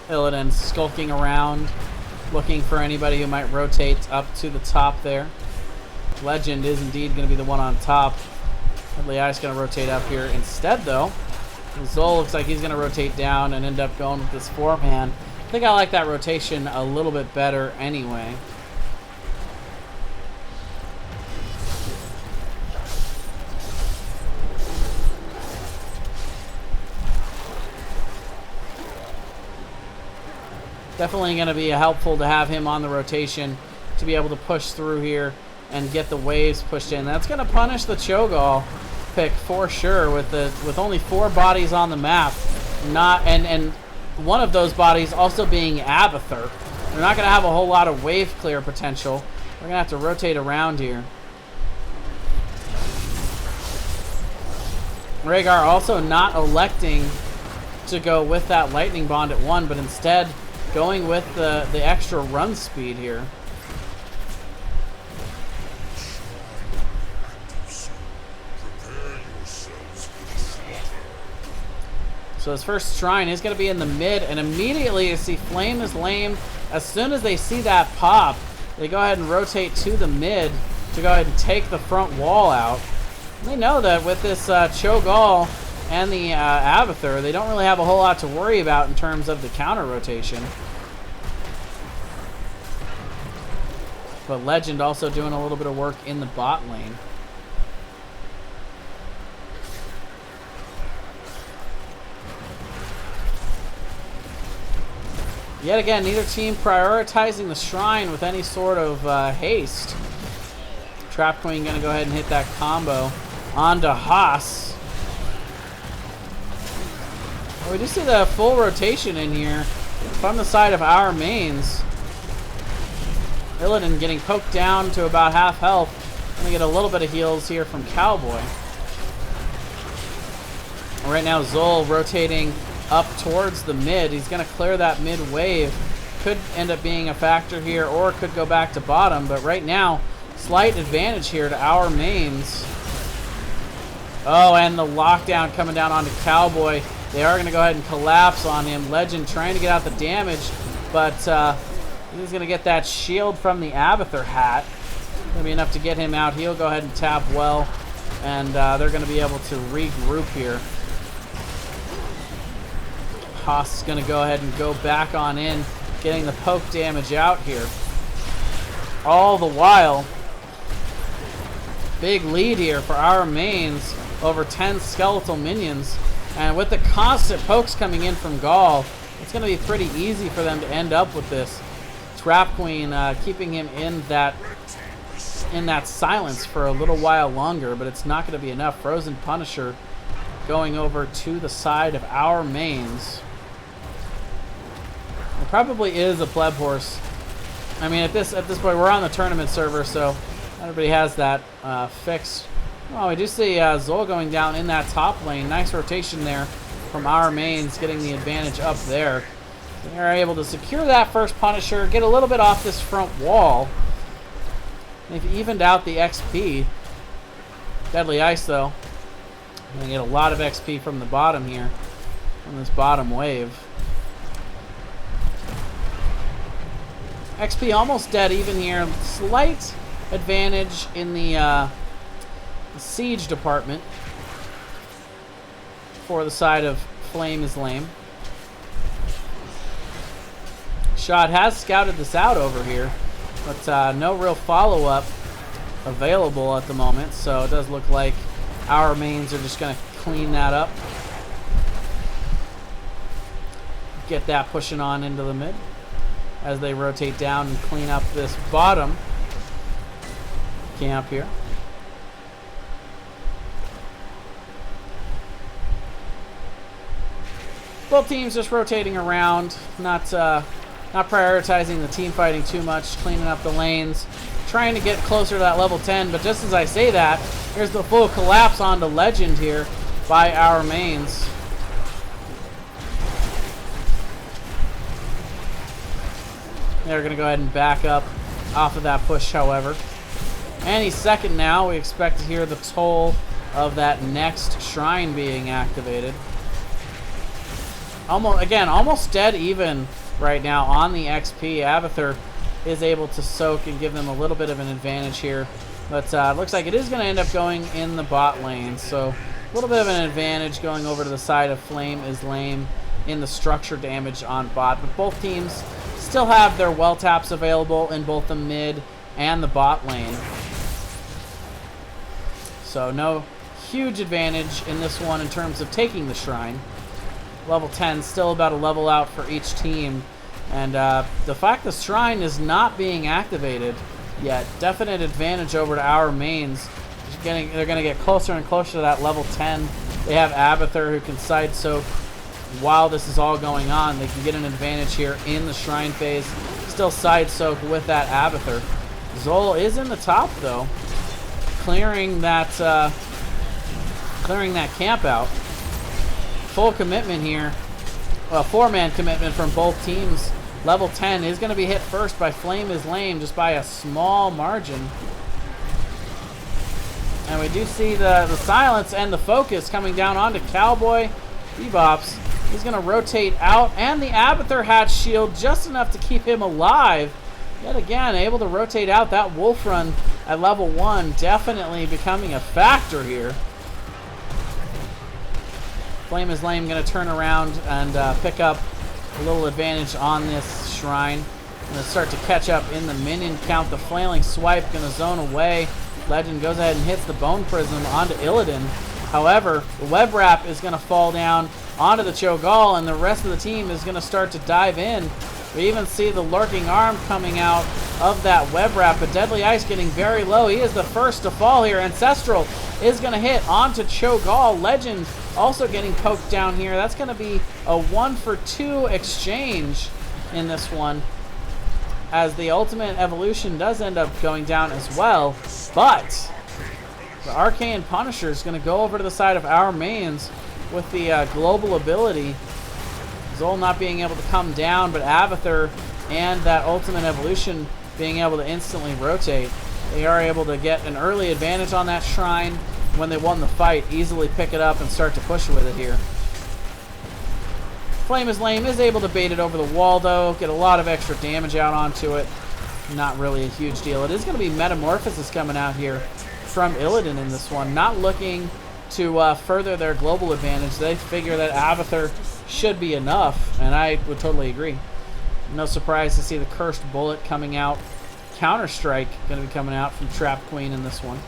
Illidan skulking around, looking for anybody who might rotate up to the top there. Legend is indeed going to be the one on top. Deadly Ice going to rotate up here instead, though. Zol looks like he's going to rotate down and end up going with this 4-man. I think I like that rotation a little bit better anyway. Definitely going to be helpful to have him on the rotation to be able to push through here and get the waves pushed in. That's going to punish the Cho'Gall pick for sure with only 4 bodies on the map. And one of those bodies also being Abathur. They're not going to have a whole lot of wave clear potential. We're going to have to rotate around here. Rhaegar also not electing to go with that lightning bond at 1, but instead going with the extra run speed here. So his first shrine is going to be in the mid, and immediately you see Flame is Lame. As soon as they see that pop, they go ahead and rotate to the mid to go ahead and take the front wall out. They know that with this Cho'Gall and the Abathur, they don't really have a whole lot to worry about in terms of the counter rotation. But Legend also doing a little bit of work in the bot lane. Yet again, neither team prioritizing the shrine with any sort of haste. Trap Queen going to go ahead and hit that combo onto Haas. Well, we do see the full rotation in here from the side of our mains. Illidan getting poked down to about half health. Gonna get a little bit of heals here from Cowboy. Right now, Zol rotating up towards the mid. He's gonna clear that mid wave. Could end up being a factor here, or could go back to bottom. But right now, slight advantage here to our mains. Oh, and the lockdown coming down onto Cowboy. They are going to go ahead and collapse on him. Legend trying to get out the damage, but he's going to get that shield from the Abathur hat. Going to be enough to get him out. He'll go ahead and tap well, and they're going to be able to regroup here. Haas is going to go ahead and go back on in, getting the poke damage out here. All the while, big lead here for our mains over 10 skeletal minions. And with the constant pokes coming in from Gaul, it's going to be pretty easy for them to end up with this. Trap Queen keeping him in that silence for a little while longer, but it's not going to be enough. Frozen Punisher going over to the side of our mains. It probably is a pleb horse. I mean, at this point, we're on the tournament server, so everybody has that fixed. Well, we do see Zol going down in that top lane. Nice rotation there from our mains, getting the advantage up there. They're able to secure that first Punisher, get a little bit off this front wall. They've evened out the XP. Deadly Ice, though. Going to get a lot of XP from the bottom here, from this bottom wave. XP almost dead even here. Slight advantage in the siege department for the side of Flame is Lame. Shot has scouted this out over here, but no real follow-up available at the moment, so it does look like our mains are just going to clean that up. Get that pushing on into the mid as they rotate down and clean up this bottom camp here. Both teams just rotating around, not prioritizing the team fighting too much, cleaning up the lanes, trying to get closer to that level 10. But just as I say that, here's the full collapse onto Legend here by our mains. They're going to go ahead and back up off of that push, however. Any second now, we expect to hear the toll of that next shrine being activated. Almost dead even right now on the XP. Abathur is able to soak and give them a little bit of an advantage here. But it looks like it is going to end up going in the bot lane. So a little bit of an advantage going over to the side of Flame is Lame in the structure damage on bot. But both teams still have their well taps available in both the mid and the bot lane. So no huge advantage in this one in terms of taking the shrine. Level 10, still about a level out for each team. And the fact the shrine is not being activated yet, definite advantage over to our mains. They're going to get closer and closer to that level 10. They have Abathur who can side soak while this is all going on. They can get an advantage here in the shrine phase. Still side soak with that Abathur. Zol is in the top though, clearing that camp out. Full commitment here. Well, 4-man commitment from both teams. Level 10 is going to be hit first by Flame is Lame, just by a small margin. And we do see the silence and the focus coming down onto Cowboy. Bebops. He's going to rotate out, and the Abathur hat shield just enough to keep him alive. Yet again, able to rotate out. That Wolf Run at level 1 definitely becoming a factor here. Flame is Lame going to turn around and pick up a little advantage on this shrine. Going to start to catch up in the minion count. The Flailing Swipe going to zone away. Legend goes ahead and hits the Bone Prism onto Illidan. However, the Web Wrap is going to fall down onto the Cho'Gall, and the rest of the team is going to start to dive in. We even see the Lurking Arm coming out of that Web Wrap, but Deadly Ice getting very low. He is the first to fall here. Ancestral is going to hit onto Cho'Gall. Legend also getting poked down here. That's going to be a 1-for-2 exchange in this one, as the Ultimate Evolution does end up going down as well. But the Arcane Punisher is going to go over to the side of our mains with the global ability. Zol not being able to come down, but Abathur and that Ultimate Evolution being able to instantly rotate. They are able to get an early advantage on that shrine. When they won the fight, easily pick it up and start to push with it here. Flame is Lame is able to bait it over the wall, though. Get a lot of extra damage out onto it. Not really a huge deal. It is going to be Metamorphosis coming out here from Illidan in this one. Not looking to further their global advantage. They figure that Abathur should be enough, and I would totally agree. No surprise to see the Cursed Bullet coming out. Counter-Strike going to be coming out from Trap Queen in this one.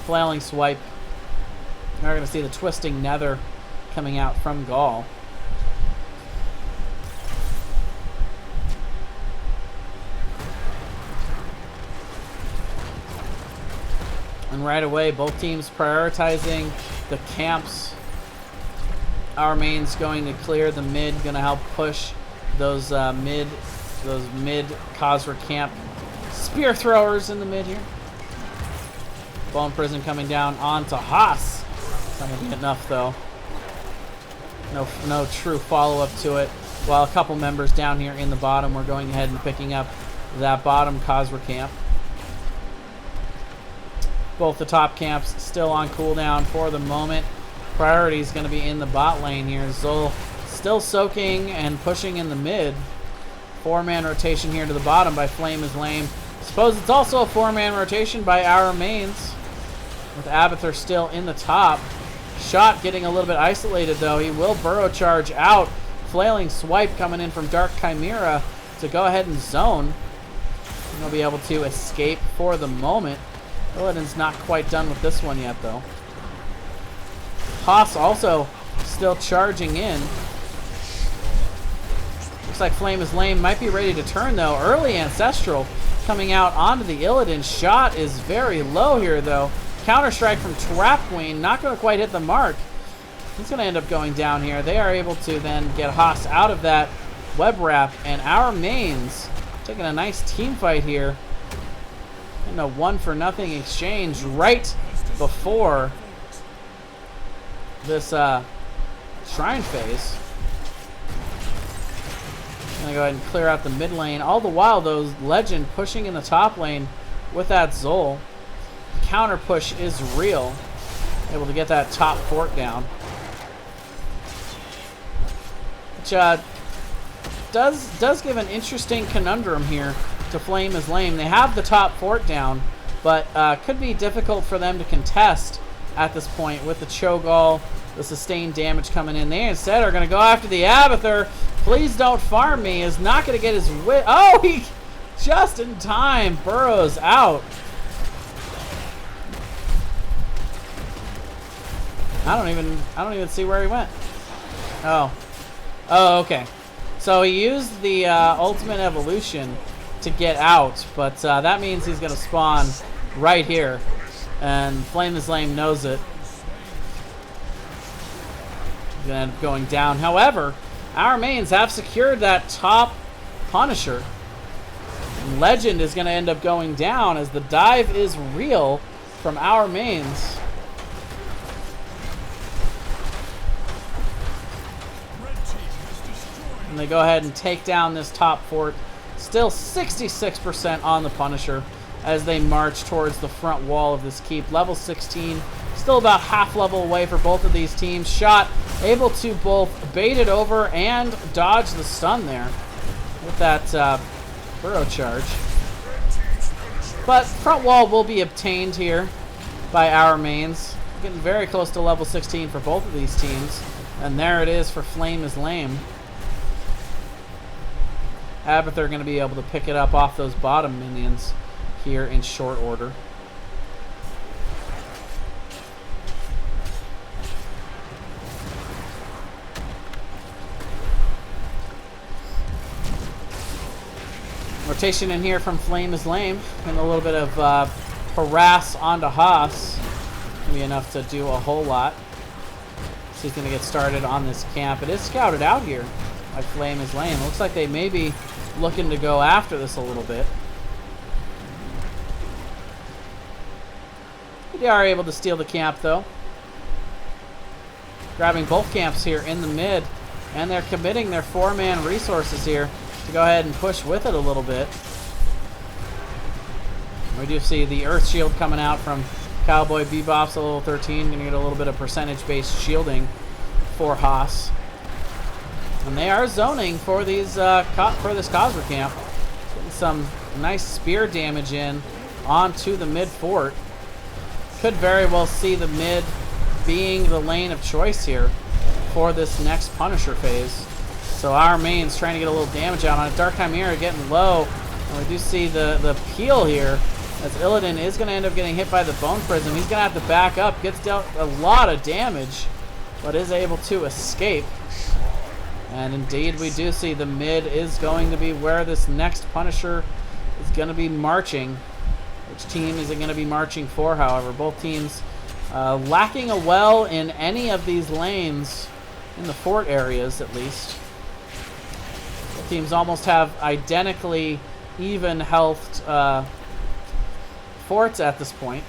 Flailing Swipe. We're going to see the Twisting Nether coming out from Gaul. And right away, both teams prioritizing the camps. Our main's going to clear the mid, going to help push those mid Khazra camp spear throwers in the mid here. Bone Prison coming down onto Haas. It's not going to be enough, though. No true follow-up to it. While a couple members down here in the bottom were going ahead and picking up that bottom Khazra camp. Both the top camps still on cooldown for the moment. Priority is going to be in the bot lane here. Zol still soaking and pushing in the mid. 4-man rotation here to the bottom by Flame is Lame. Suppose it's also a 4-man rotation by our mains, with Abathur still in the top. Shot getting a little bit isolated, though. He will burrow charge out. Flailing Swipe coming in from Dark Chimera to go ahead and zone. He'll be able to escape for the moment. Illidan's not quite done with this one yet, though. Haas also still charging in. Looks like Flame is Lame might be ready to turn, though. Early Ancestral coming out onto the Illidan. Shot is very low here, though. Counter-Strike from Trap Queen. Not going to quite hit the mark. He's going to end up going down here. They are able to then get Haas out of that web wrap. And our mains taking a nice team fight here. In a 1-for-0 exchange right before this shrine phase. Gonna go ahead and clear out the mid lane. All the while, though, Legend pushing in the top lane with that Zol. Counter push is real. Able to get that top fort down. Which does give an interesting conundrum here to Flame is Lame. They have the top fort down, but could be difficult for them to contest at this point with the Cho'Gall, the sustained damage coming in. They instead are going to go after the Abathur. Please don't farm me. Is not going to get his wit. Oh, he just in time burrows out. I don't even see where he went. Oh, okay. So he used the ultimate evolution to get out, but that means he's going to spawn right here, and Flame is Lame knows it. He's going to end up going down. However, our mains have secured that top Punisher. Legend is going to end up going down as the dive is real from our mains. And they go ahead and take down this top fort. Still 66% on the Punisher as they march towards the front wall of this keep. Level 16, still about half level away for both of these teams. Shot able to both bait it over and dodge the stun there with that burrow charge. But front wall will be obtained here by our mains. Getting very close to level 16 for both of these teams. And there it is for Flame is Lame. Abathur going to be able to pick it up off those bottom minions here in short order. Rotation in here from Flame is Lame, and a little bit of harass onto Haas. Gonna be enough to do a whole lot. So he's going to get started on this camp. It is scouted out here by Flame is Lame. It looks like they may be looking to go after this a little bit. They are able to steal the camp, though. Grabbing both camps here in the mid, and they're committing their 4-man resources here to go ahead and push with it a little bit. We do see the Earth Shield coming out from Cowboy Bebop's a level 13. Going to get a little bit of percentage-based shielding for Haas. And they are zoning for these for this Cosra camp. Getting some nice spear damage in onto the mid fort. Could very well see the mid being the lane of choice here for this next Punisher phase. So our main's trying to get a little damage out on it. Dark Chimera getting low. And we do see the peel here, as Illidan is going to end up getting hit by the Bone Prism. He's going to have to back up. Gets dealt a lot of damage, but is able to escape. And indeed, we do see the mid is going to be where this next Punisher is going to be marching. Which team is it going to be marching for, however? Both teams lacking a well in any of these lanes, in the fort areas at least. Both teams almost have identically even health forts at this point.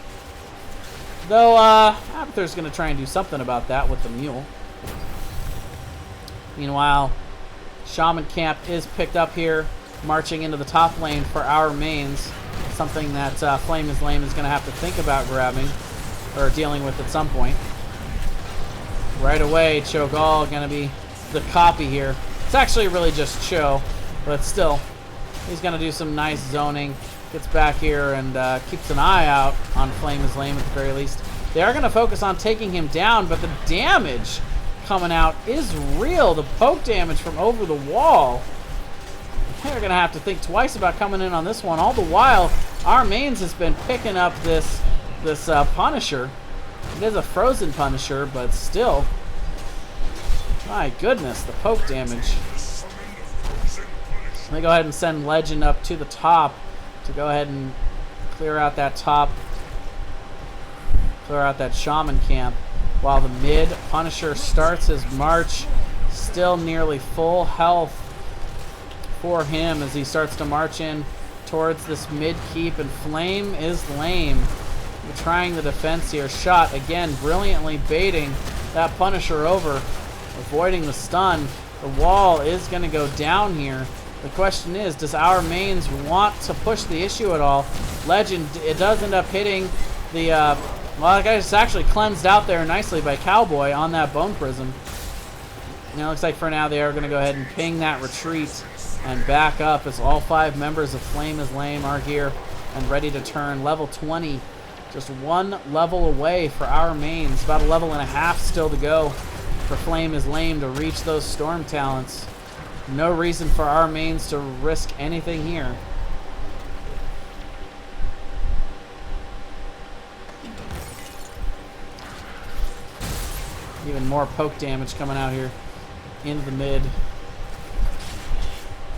Though Abathur's going to try and do something about that with the mule. Meanwhile, Shaman Camp is picked up here, marching into the top lane for our mains. Something that Flame is Lame is going to have to think about grabbing, or dealing with at some point. Right away, Cho'Gall going to be the copy here. It's actually really just Cho, but still, he's going to do some nice zoning. Gets back here and keeps an eye out on Flame is Lame at the very least. They are going to focus on taking him down, but the damage coming out is real. The poke damage from over the wall. They're going to have to think twice about coming in on this one. All the while, our mains has been picking up this Punisher. It is a frozen Punisher, but still. My goodness, the poke damage. Let me go ahead and send Legend up to the top to go ahead and clear out that top. Clear out that Shaman camp. While the mid Punisher starts his march, still nearly full health for him as he starts to march in towards this mid keep, and Flame is Lame. Trying the defense here. Shot again, brilliantly baiting that Punisher over, avoiding the stun. The wall is going to go down here. The question is, does our mains want to push the issue at all? Legend, it does end up hitting the well, that guy's actually cleansed out there nicely by Cowboy on that Bone Prism. Now it looks like for now they are going to go ahead and ping that retreat and back up as all 5 members of Flame is Lame are here and ready to turn. Level 20, just 1 level away for our mains. About a level and a half still to go for Flame is Lame to reach those Storm Talents. No reason for our mains to risk anything here. Even more poke damage coming out here into the mid.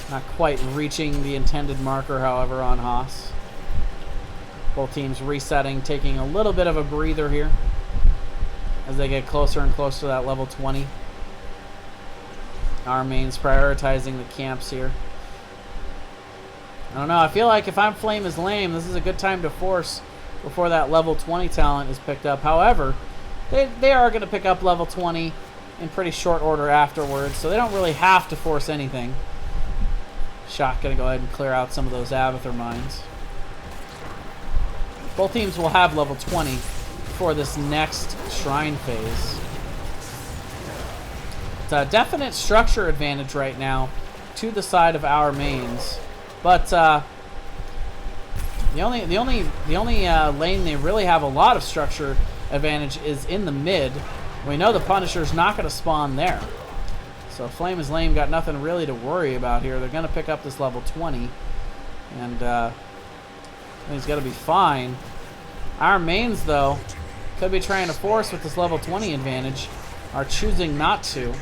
Not quite reaching the intended marker, however, on Haas. Both teams resetting, taking a little bit of a breather here as they get closer and closer to that level 20. Our mains prioritizing the camps here. I don't know, I feel like if I'm Flame is Lame, this is a good time to force before that level 20 talent is picked up. However, they are going to pick up level 20 in pretty short order afterwards, so they don't really have to force anything. Shot going to go ahead and clear out some of those Abathur mines. Both teams will have level 20 for this next Shrine phase. It's a definite structure advantage right now to the side of our mains, but the only lane they really have a lot of structure advantage is in the mid. We know the Punisher's not going to spawn there, so Flame is Lame got nothing really to worry about here. They're going to pick up this level 20, and he's going to be fine. Our mains, though, could be trying to force with this level 20 advantage, are choosing not to.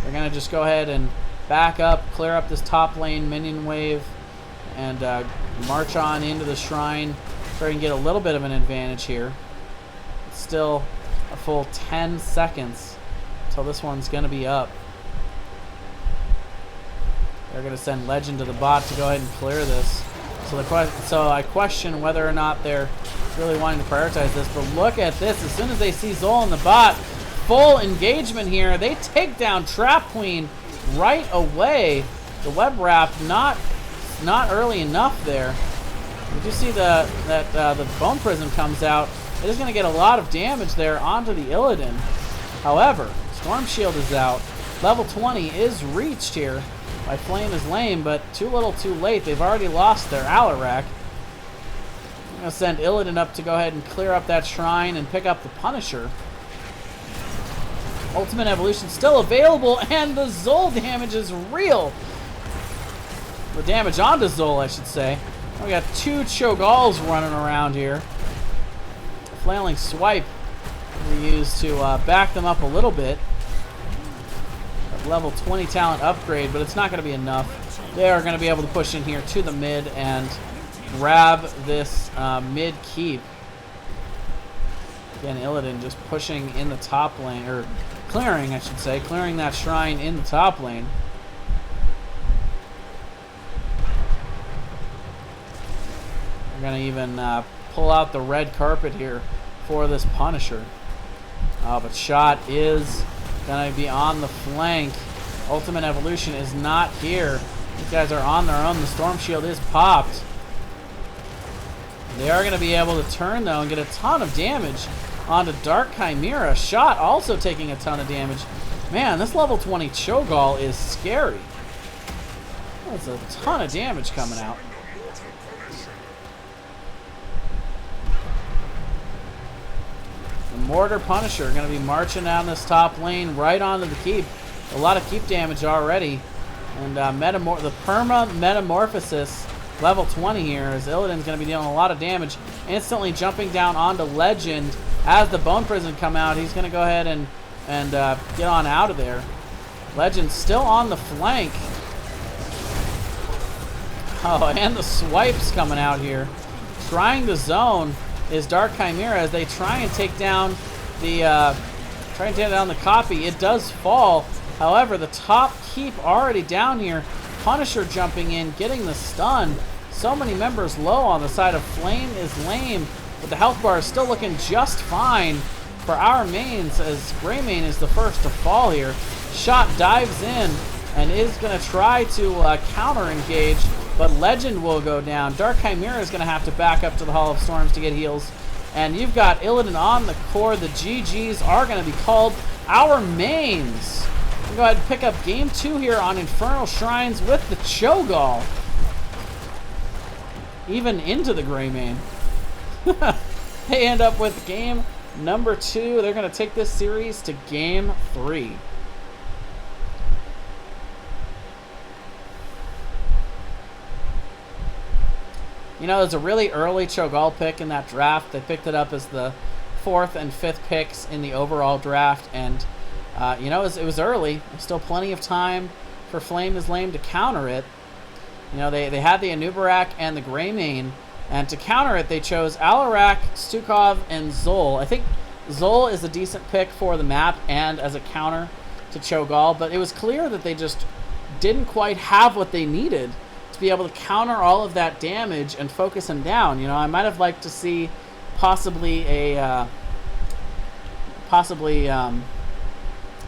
They're going to just go ahead and back up, clear up this top lane minion wave, and march on into the shrine, try and get a little bit of an advantage here. It's still a full 10 seconds until this one's going to be up. They're going to send Legend to the bot to go ahead and clear this. So I question whether or not they're really wanting to prioritize this, but look at this. As soon as they see Zol in the bot, full engagement here. They take down Trap Queen right away. The web wrap not early enough there. We do see that the Bone Prism comes out. It is going to get a lot of damage there onto the Illidan. However, Storm Shield is out. Level 20 is reached here by Flame is Lame, but too little too late. They've already lost their Alarak. I'm going to send Illidan up to go ahead and clear up that shrine and pick up the Punisher. Ultimate Evolution still available, and the Zol damage is real. The damage onto Zol, I should say. We got 2 Chogals running around here. Flailing Swipe we use to back them up a little bit. Level 20 talent upgrade, but it's not going to be enough. They are going to be able to push in here to the mid and grab this mid keep. Again, Illidan just pushing in the top lane, or clearing, I should say, clearing that shrine in the top lane. We're going to even pull out the red carpet here for this Punisher. But Shot is going to be on the flank. Ultimate Evolution is not here. These guys are on their own. The Storm Shield is popped. They are going to be able to turn, though, and get a ton of damage onto Dark Chimera. Shot also taking a ton of damage. Man, this level 20 Cho'Gall is scary. That's a ton of damage coming out. The Mortar Punisher going to be marching down this top lane right onto the keep. A lot of keep damage already. And the Perma Metamorphosis level 20 here, as Illidan's going to be dealing a lot of damage. Instantly jumping down onto Legend. As the Bone Prison come out, he's going to go ahead and get on out of there. Legend still on the flank. Oh, and the Swipes coming out here. Trying the zone is Dark Chimera as they try and take down the copy. It does fall. However, the top keep already down here. Punisher jumping in, getting the stun. So many members low on the side of Flame is Lame, but the health bar is still looking just fine for our mains, as Greymane is the first to fall here. Shot dives in and is going to try to counter engage, but Legend will go down. Dark Chimera is going to have to back up to the Hall of Storms to get heals. And you've got Illidan on the core. The GGs are going to be called. Our mains. We'll go ahead and pick up game 2 here on Infernal Shrines with the Cho'Gall. Even into the Greymane. They end up with game number 2. They're going to take this series to game 3. You know, there's a really early Cho'Gall pick in that draft. They picked it up as the 4th and 5th picks in the overall draft. And, you know, it was early. There's still plenty of time for Flame is Lame to counter it. You know, they had the Anubarak and the Greymane. And to counter it, they chose Alarak, Stukov, and Zol. I think Zol is a decent pick for the map and as a counter to Cho'Gall. But it was clear that they just didn't quite have what they needed to be able to counter all of that damage and focus him down. You know, I might have liked to see possibly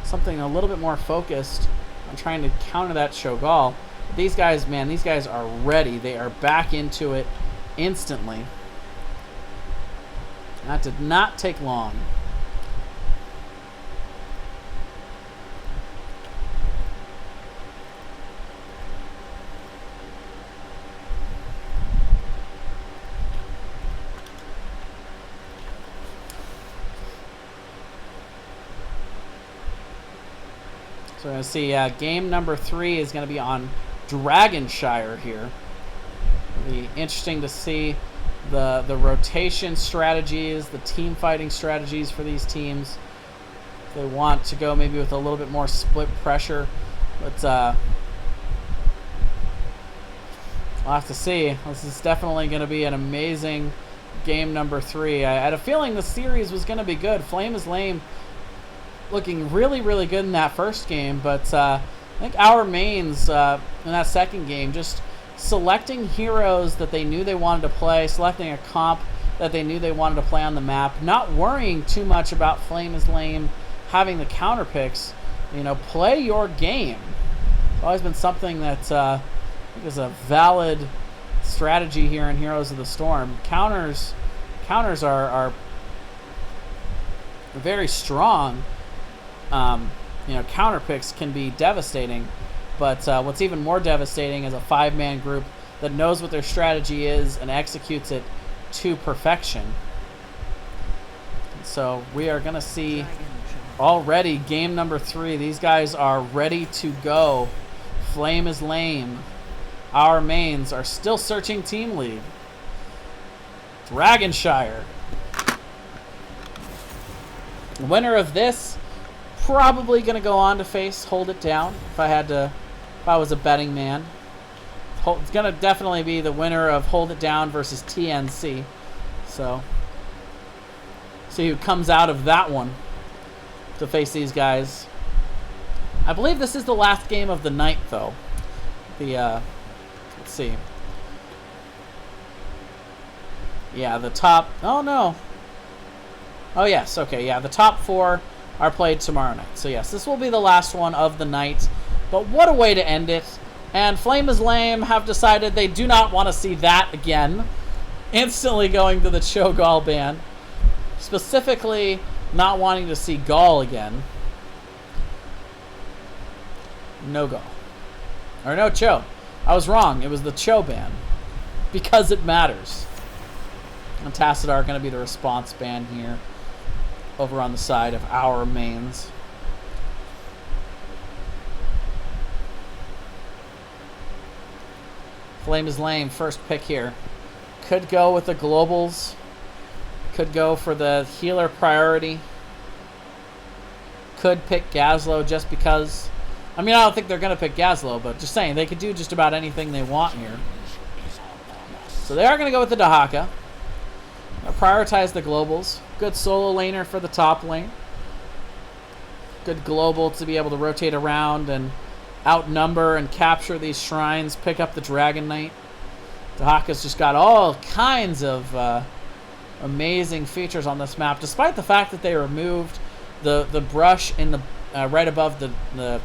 something a little bit more focused on trying to counter that Cho'Gall. These guys, man, these guys are ready. They are back into it instantly. That did not take long. So we're going to see game number 3 is going to be on Dragonshire here. It'll be interesting to see the rotation strategies, the team fighting strategies for these teams. If they want to go maybe with a little bit more split pressure. But we'll have to see. This is definitely going to be an amazing game number 3. I had a feeling the series was going to be good. Flame is Lame looking really, really good in that first game, but I think our mains in that second game, just selecting heroes that they knew they wanted to play, selecting a comp that they knew they wanted to play on the map, not worrying too much about Flame is Lame having the counter picks. You know, play your game. It's always been something that I think is a valid strategy here in Heroes of the Storm. Counters are very strong. You know, counter picks can be devastating, but what's even more devastating is a 5-man group that knows what their strategy is and executes it to perfection. So we are going to see already game number 3. These guys are ready to go. Flame is lame. Our mains are still searching team lead. Dragonshire. The winner of this probably going to go on to face Hold It Down if I was a betting man. It's going to definitely be the winner of Hold It Down versus TNC. So, see who comes out of that one to face these guys. I believe this is the last game of the night, though. Let's see. Yeah, the top... Oh, no. Oh, yes. Okay, yeah. The top 4 are played tomorrow night. So, yes, this will be the last one of the night. But what a way to end it. And Flame is Lame have decided they do not want to see that again. Instantly going to the Cho'Gall ban. Specifically, not wanting to see Gall again. No Gall. Or no Cho. I was wrong. It was the Cho ban. Because it matters. And Tassadar are going to be the response ban here. Over on the side of our mains. Flame is Lame, first pick here. Could go with the globals. Could go for the healer priority. Could pick Gazlo just because. I mean, I don't think they're going to pick Gazlo, but just saying, they could do just about anything they want here. So they are going to go with the Dahaka. Prioritize the globals. Good solo laner for the top lane. Good global to be able to rotate around and outnumber and capture these shrines. Pick up the Dragon Knight. Dahaka's just got all kinds of amazing features on this map, despite the fact that they removed the brush in the right above the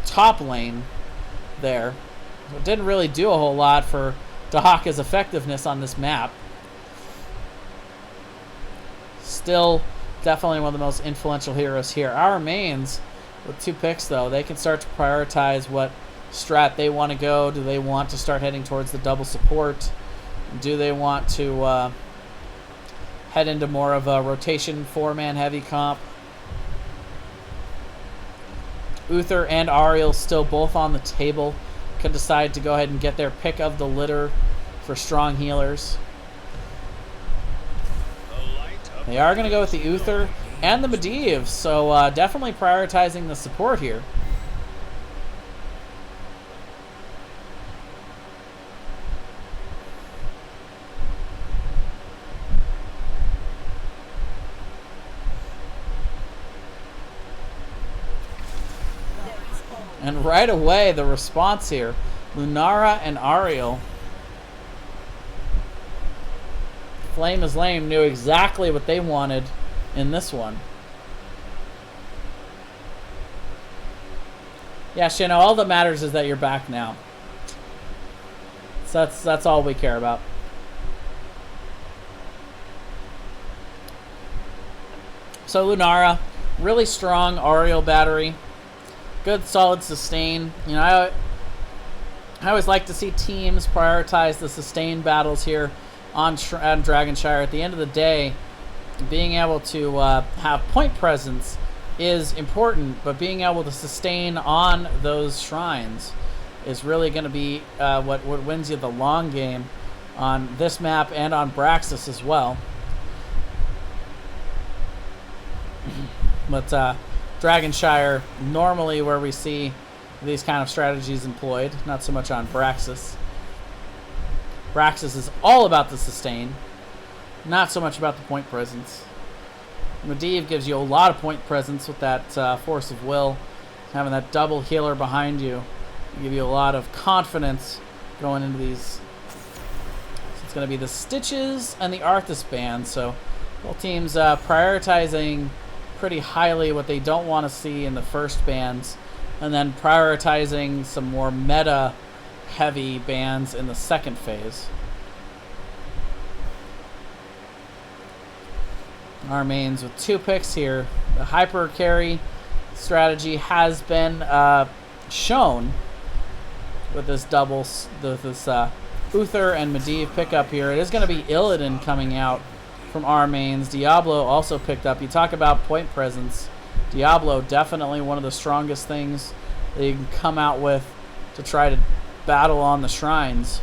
top lane there. It didn't really do a whole lot for Dahaka's effectiveness on this map. Still definitely one of the most influential heroes here. Our mains, with 2 picks though, they can start to prioritize what strat they want to go. Do they want to start heading towards the double support? Do they want to head into more of a rotation 4-man heavy comp? Uther and Ariel still both on the table. Could decide to go ahead and get their pick of the litter for strong healers. They are going to go with the Uther and the Medivh, so definitely prioritizing the support here. And right away, the response here, Lunara and Ariel. Flame is Lame knew exactly what they wanted in this one. Yeah, Shino, all that matters is that you're back now. So that's all we care about. So Lunara, really strong Ariel battery. Good solid sustain. You know, I always like to see teams prioritize the sustain battles here on Dragonshire. At the end of the day, being able to have point presence is important, but being able to sustain on those shrines is really going to be what wins you the long game on this map and on Braxis as well. But Dragonshire, normally where we see these kind of strategies employed, not so much on Braxis. Braxis is all about the sustain, not so much about the point presence. Medivh gives you a lot of point presence with that force of will. Having that double healer behind you will give you a lot of confidence going into these. So it's going to be the Stitches and the Arthas band. So both teams prioritizing pretty highly what they don't want to see in the first bands, and then prioritizing some more meta heavy bands in the second phase. Our mains with 2 picks here. The hyper carry strategy has been shown with this Uther and Medivh pickup here. It is going to be Illidan coming out from our mains. Diablo also picked up. You talk about point presence. Diablo, definitely one of the strongest things that you can come out with to try to battle on the shrines.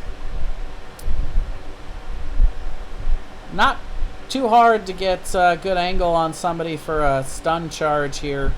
Not too hard to get a good angle on somebody for a stun charge here.